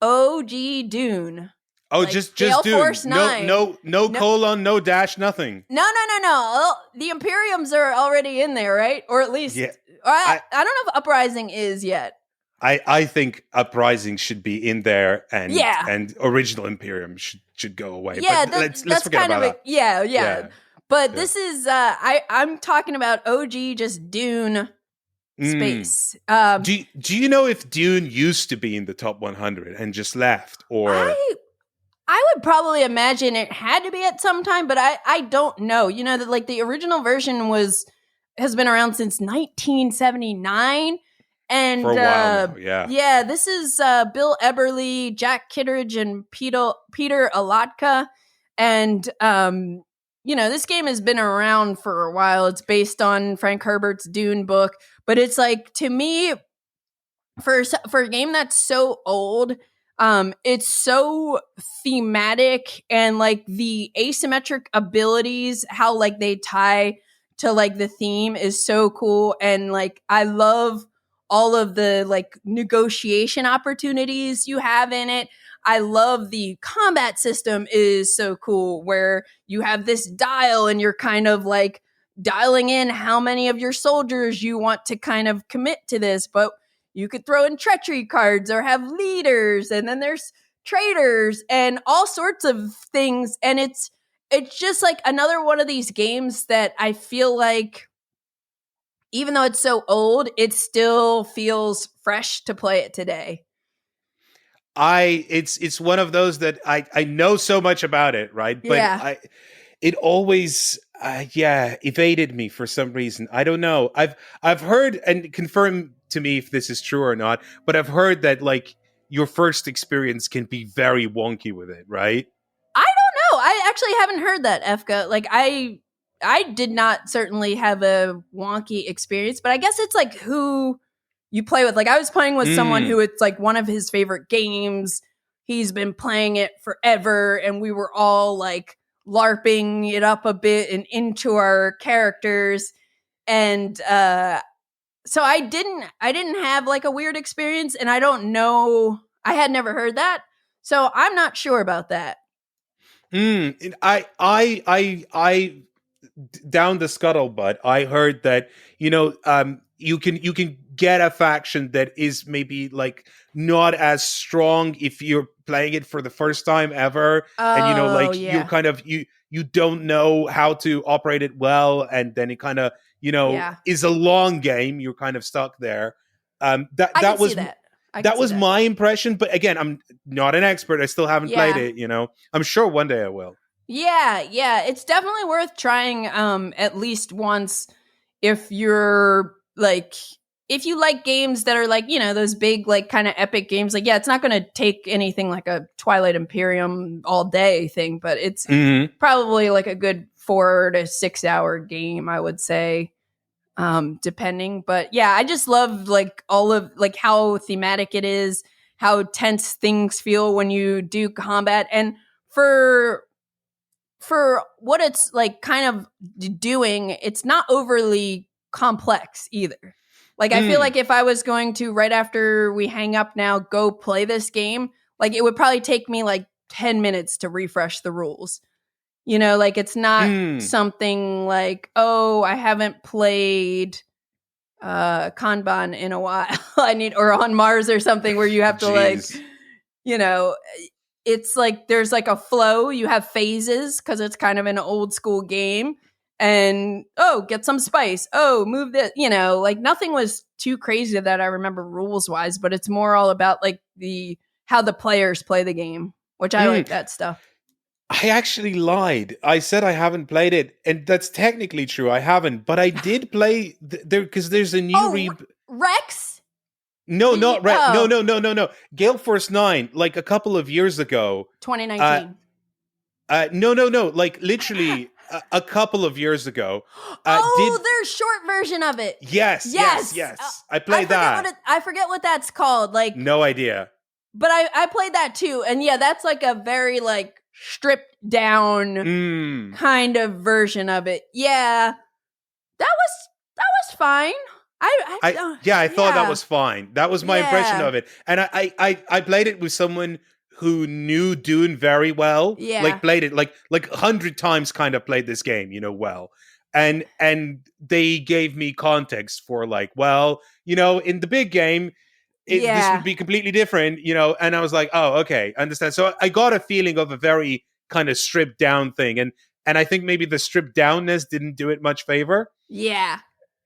OG Dune. Oh, like just Dune. Force 9. No colon, no dash, nothing. No. The Imperiums are already in there, right? Or at least, I don't know if Uprising is yet. I think Uprising should be in there, and original Imperium should go away. Yeah, but let's forget about that. Yeah. But this is I'm talking about OG just Dune space. Do you know if Dune used to be in the top 100 and just left, or I would probably imagine it had to be at some time, but I don't know. You know that like the original version has been around since 1979, and for a while now? yeah, this is Bill Eberly, Jack Kittredge, and Peter Alatka, and you know, this game has been around for a while. It's based on Frank Herbert's Dune book, but it's like, to me, for a game that's so old, it's so thematic, and like the asymmetric abilities, how like they tie to like the theme is so cool. And like, I love all of the like negotiation opportunities you have in it. I love the combat system is so cool, where you have this dial and you're kind of like dialing in how many of your soldiers you want to kind of commit to this, but you could throw in treachery cards or have leaders, and then there's traitors and all sorts of things. And it's just like another one of these games that I feel like, even though it's so old, it still feels fresh to play it today. It's one of those that I know so much about it, right? But Yeah. it always evaded me for some reason. I don't know. I've heard, and confirm to me if this is true or not, but I've heard that like your first experience can be very wonky with it, right? I don't know. I actually haven't heard that, Efka. Like I did not certainly have a wonky experience, but I guess it's like who you play with. Like I was playing with someone who it's like one of his favorite games. He's been playing it forever, and we were all like LARPing it up a bit and into our characters. And so I didn't have like a weird experience, and I don't know. I had never heard that, so I'm not sure about that. I down the scuttlebutt, I heard that you can get a faction that is maybe like not as strong if you're playing it for the first time ever, and you're kind of you don't know how to operate it well, and then it kind of is a long game. You're kind of stuck there. That was my impression, but again, I'm not an expert. I still haven't played it. I'm sure one day I will. Yeah, it's definitely worth trying at least once if you're like, if you like games that are like, those big like kind of epic games. Like, yeah, it's not going to take anything like a Twilight Imperium all day thing, but it's probably like a good 4 to 6 hour game, I would say, depending. But yeah, I just love like all of like how thematic it is, how tense things feel when you do combat, and for what it's like kind of doing, it's not overly complex either. Like I feel like if I was going to, right after we hang up now, go play this game, like it would probably take me like 10 minutes to refresh the rules. Like it's not something like, oh, I haven't played Kanban in a while. or on Mars or something where you have to like, it's like there's like a flow. You have phases because it's kind of an old school game. And get some spice. Move this. Like nothing was too crazy that I remember rules wise, but it's more all about like how the players play the game, which I like that stuff. I actually lied. I said I haven't played it, and that's technically true. I haven't, but I did play there because there's a new Rex. No, not Rex. No. Gale Force 9, like a couple of years ago. 2019. No. Like literally a couple of years ago. There's short version of it. Yes. I played that. I forget what that's called. Like no idea. But I played that too, and yeah, that's like a very like stripped down kind of version of it. Yeah, that was fine. I thought that was fine. That was my impression of it, and I played it with someone who knew Dune very well. Yeah, like played it like 100 times. Kind of played this game, well, and they gave me context for like, well, in the big game, this would be completely different, and I was like, oh, okay, understand. So I got a feeling of a very kind of stripped down thing, and I think maybe the stripped downness didn't do it much favor. Yeah.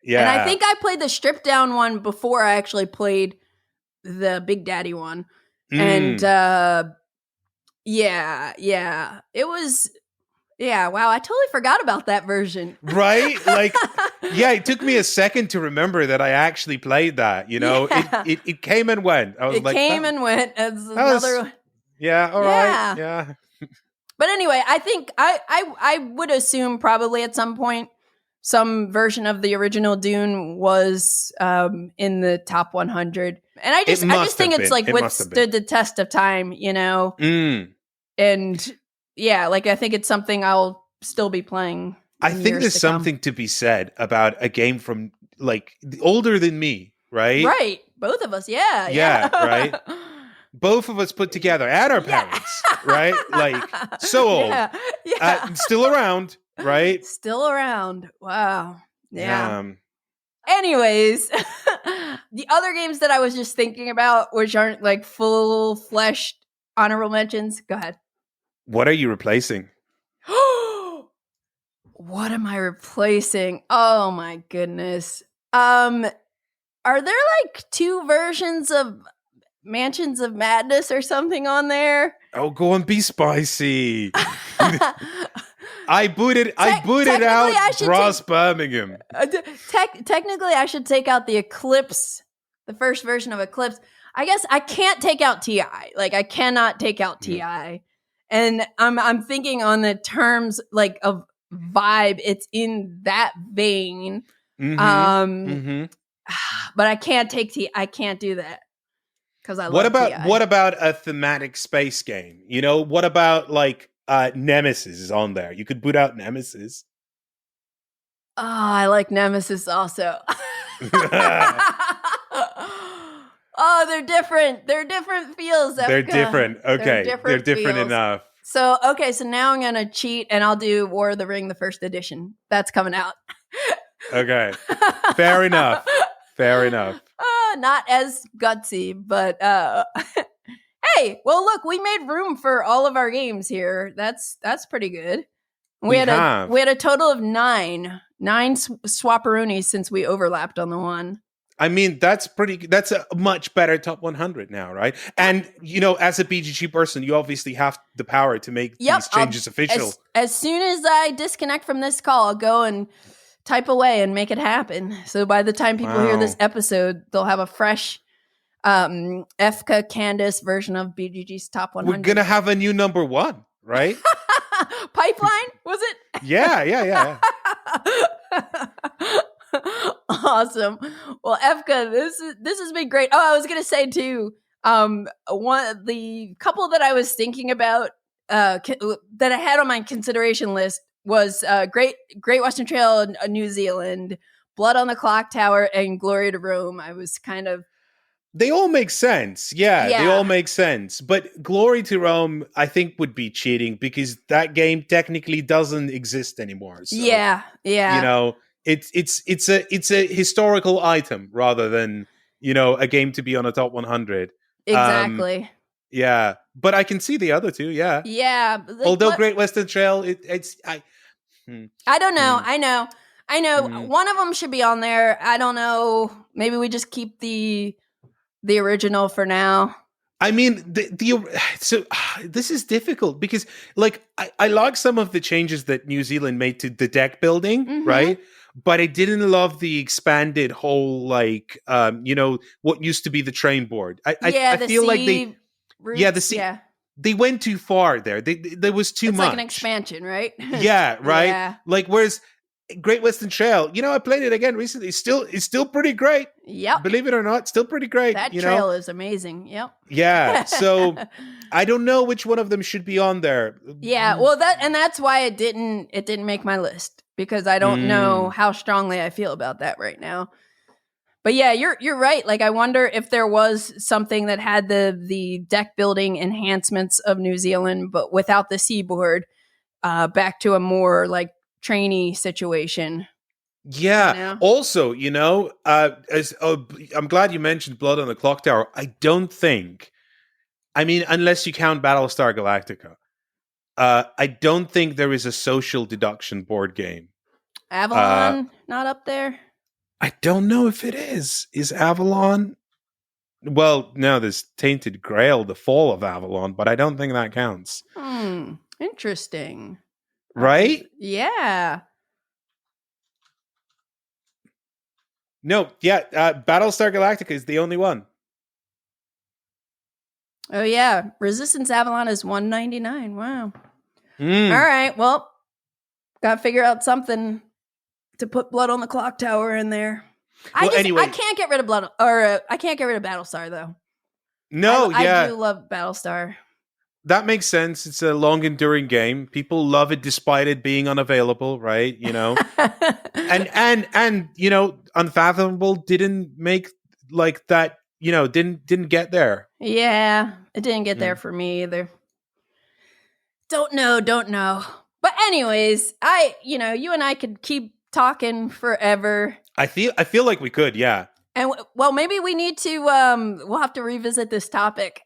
Yeah. And I think I played the stripped down one before I actually played the Big Daddy one. And yeah. It was wow, I totally forgot about that version. Right? Like it took me a second to remember that I actually played that, It came and went. I was it came and went as another one. Yeah, all right. Yeah. But anyway, I think I would assume probably at some point some version of the original Dune was in the top 100. And I just think it's like withstood the test of time, And yeah, like I think it's something I'll still be playing. I think there's something to be said about a game from like older than me, right? Right. Both of us. Yeah. Yeah, right. Both of us put together and our parents, right? Like so old. Still around, right? Still around. Wow. Yeah. Anyways, the other games that I was just thinking about, which aren't like full-fleshed honorable mentions. Go ahead. What are you replacing? What am I replacing? Oh my goodness. Are there like 2 versions of Mansions of Madness or something on there? Oh, go and be spicy. I booted out Ross Birmingham. Technically, I should take out the Eclipse, the first version of Eclipse. I guess I can't take out TI. Like I cannot take out TI. And I'm thinking on the terms like of vibe, it's in that vein. But I can't take TI. I can't do that. Because I love TI. What about a thematic space game? What about like Nemesis is on there? You could boot out Nemesis. Oh, I like Nemesis also. Oh, they're different. They're different feels. Efka. They're different. Okay. They're different feels. Enough. So now I'm going to cheat and I'll do War of the Ring, the first edition. That's coming out. Okay. Fair enough. Not as gutsy, but hey, well, look, we made room for all of our games here. That's pretty good. We had a total of nine swapperoonies since we overlapped on the one. I mean, that's a much better top 100 now, right? And, as a BGG person, you obviously have the power to make these changes official. As soon as I disconnect from this call, I'll go and type away and make it happen. So by the time people hear this episode, they'll have a fresh Efka Candice version of BGG's top 100. We're going to have a new number 1, right? Pipeline, was it? Yeah. Awesome. Well, Efka, this has been great. Oh, I was gonna say too, the couple that I was thinking about that I had on my consideration list was Great Western Trail, New Zealand, Blood on the Clock Tower, and Glory to Rome. I was kind of. They all make sense. Yeah, they all make sense. But Glory to Rome, I think, would be cheating because that game technically doesn't exist anymore. So, yeah. It's a historical item rather than a game to be on a top 100. Exactly. Yeah, but I can see the other two. Yeah. Although Great Western Trail, I don't know. I know. One of them should be on there. I don't know. Maybe we just keep the original for now. I mean, so this is difficult because, like, I like some of the changes that New Zealand made to the deck building, right? But I didn't love the expanded whole, like, what used to be the train board. I feel like they went too far there. There was too much. It's like an expansion, right? Yeah, right. Yeah. Like, whereas Great Western Trail, I played it again recently. It's still pretty great. Yep. Believe it or not, still pretty great. That trail is amazing. Yep. Yeah. So I don't know which one of them should be on there. Yeah. Well, that's why it didn't make my list because I don't know how strongly I feel about that right now. But yeah, you're right. Like I wonder if there was something that had the deck building enhancements of New Zealand, but without the seaboard, back to a more like trainee situation. Yeah. Also, I'm glad you mentioned Blood on the Clock Tower. Unless you count Battlestar Galactica, I don't think there is a social deduction board game. Avalon not up there. I don't know if it is. Is Avalon? Well, no, there's Tainted Grail, the Fall of Avalon, but I don't think that counts. Interesting. Right? Yeah. No, yeah, Battlestar Galactica is the only one. Oh, yeah. Resistance Avalon is $199. Wow. All right. Well, got to figure out something to put Blood on the Clock Tower in there. Anyway. I can't get rid of Blood, or I can't get rid of Battlestar, though. No, I do love Battlestar. That makes sense. It's a long, enduring game. People love it despite it being unavailable, right? You know, and you know, Unfathomable didn't make like that. You know, didn't get there. Yeah, it didn't get there for me either. Don't know. But anyways, you and I could keep talking forever. I feel like we could, yeah. And well, maybe we need to. We'll have to revisit this topic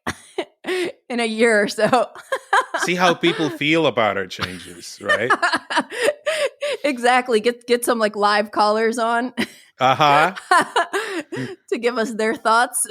in a year or so. See how people feel about our changes, right? Exactly. Get some like live callers on. To give us their thoughts.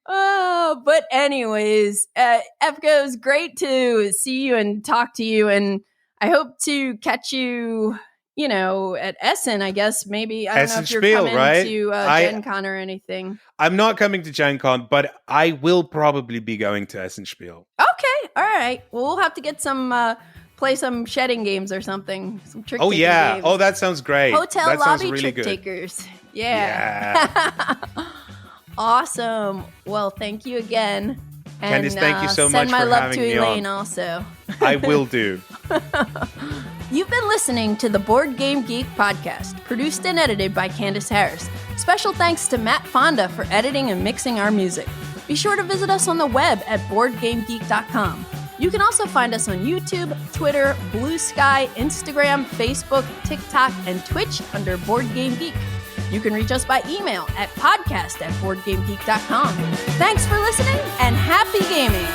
But anyways, Efka, it was great to see you and talk to you, and I hope to catch you, at Essen, I guess. Maybe, I don't know if you're coming to Gen Con or anything. I'm not coming to Gen Con, but I will probably be going to Essen Spiel. Okay, all right. Well, we'll have to get play some shedding games or something. Some trick taker yeah. games. Oh, that sounds great. Hotel that lobby really trick good. takers. Yeah. Awesome. Well, thank you again. And, Candice, thank you so much for having me on. Send my love to Elaine also. I will do. You've been listening to the Board Game Geek podcast, produced and edited by Candice Harris. Special thanks to Matt Fonda for editing and mixing our music. Be sure to visit us on the web at boardgamegeek.com. You can also find us on YouTube, Twitter, Blue Sky, Instagram, Facebook, TikTok, and Twitch under Board Game Geek. You can reach us by email at podcast@boardgamegeek.com. Thanks for listening and happy gaming!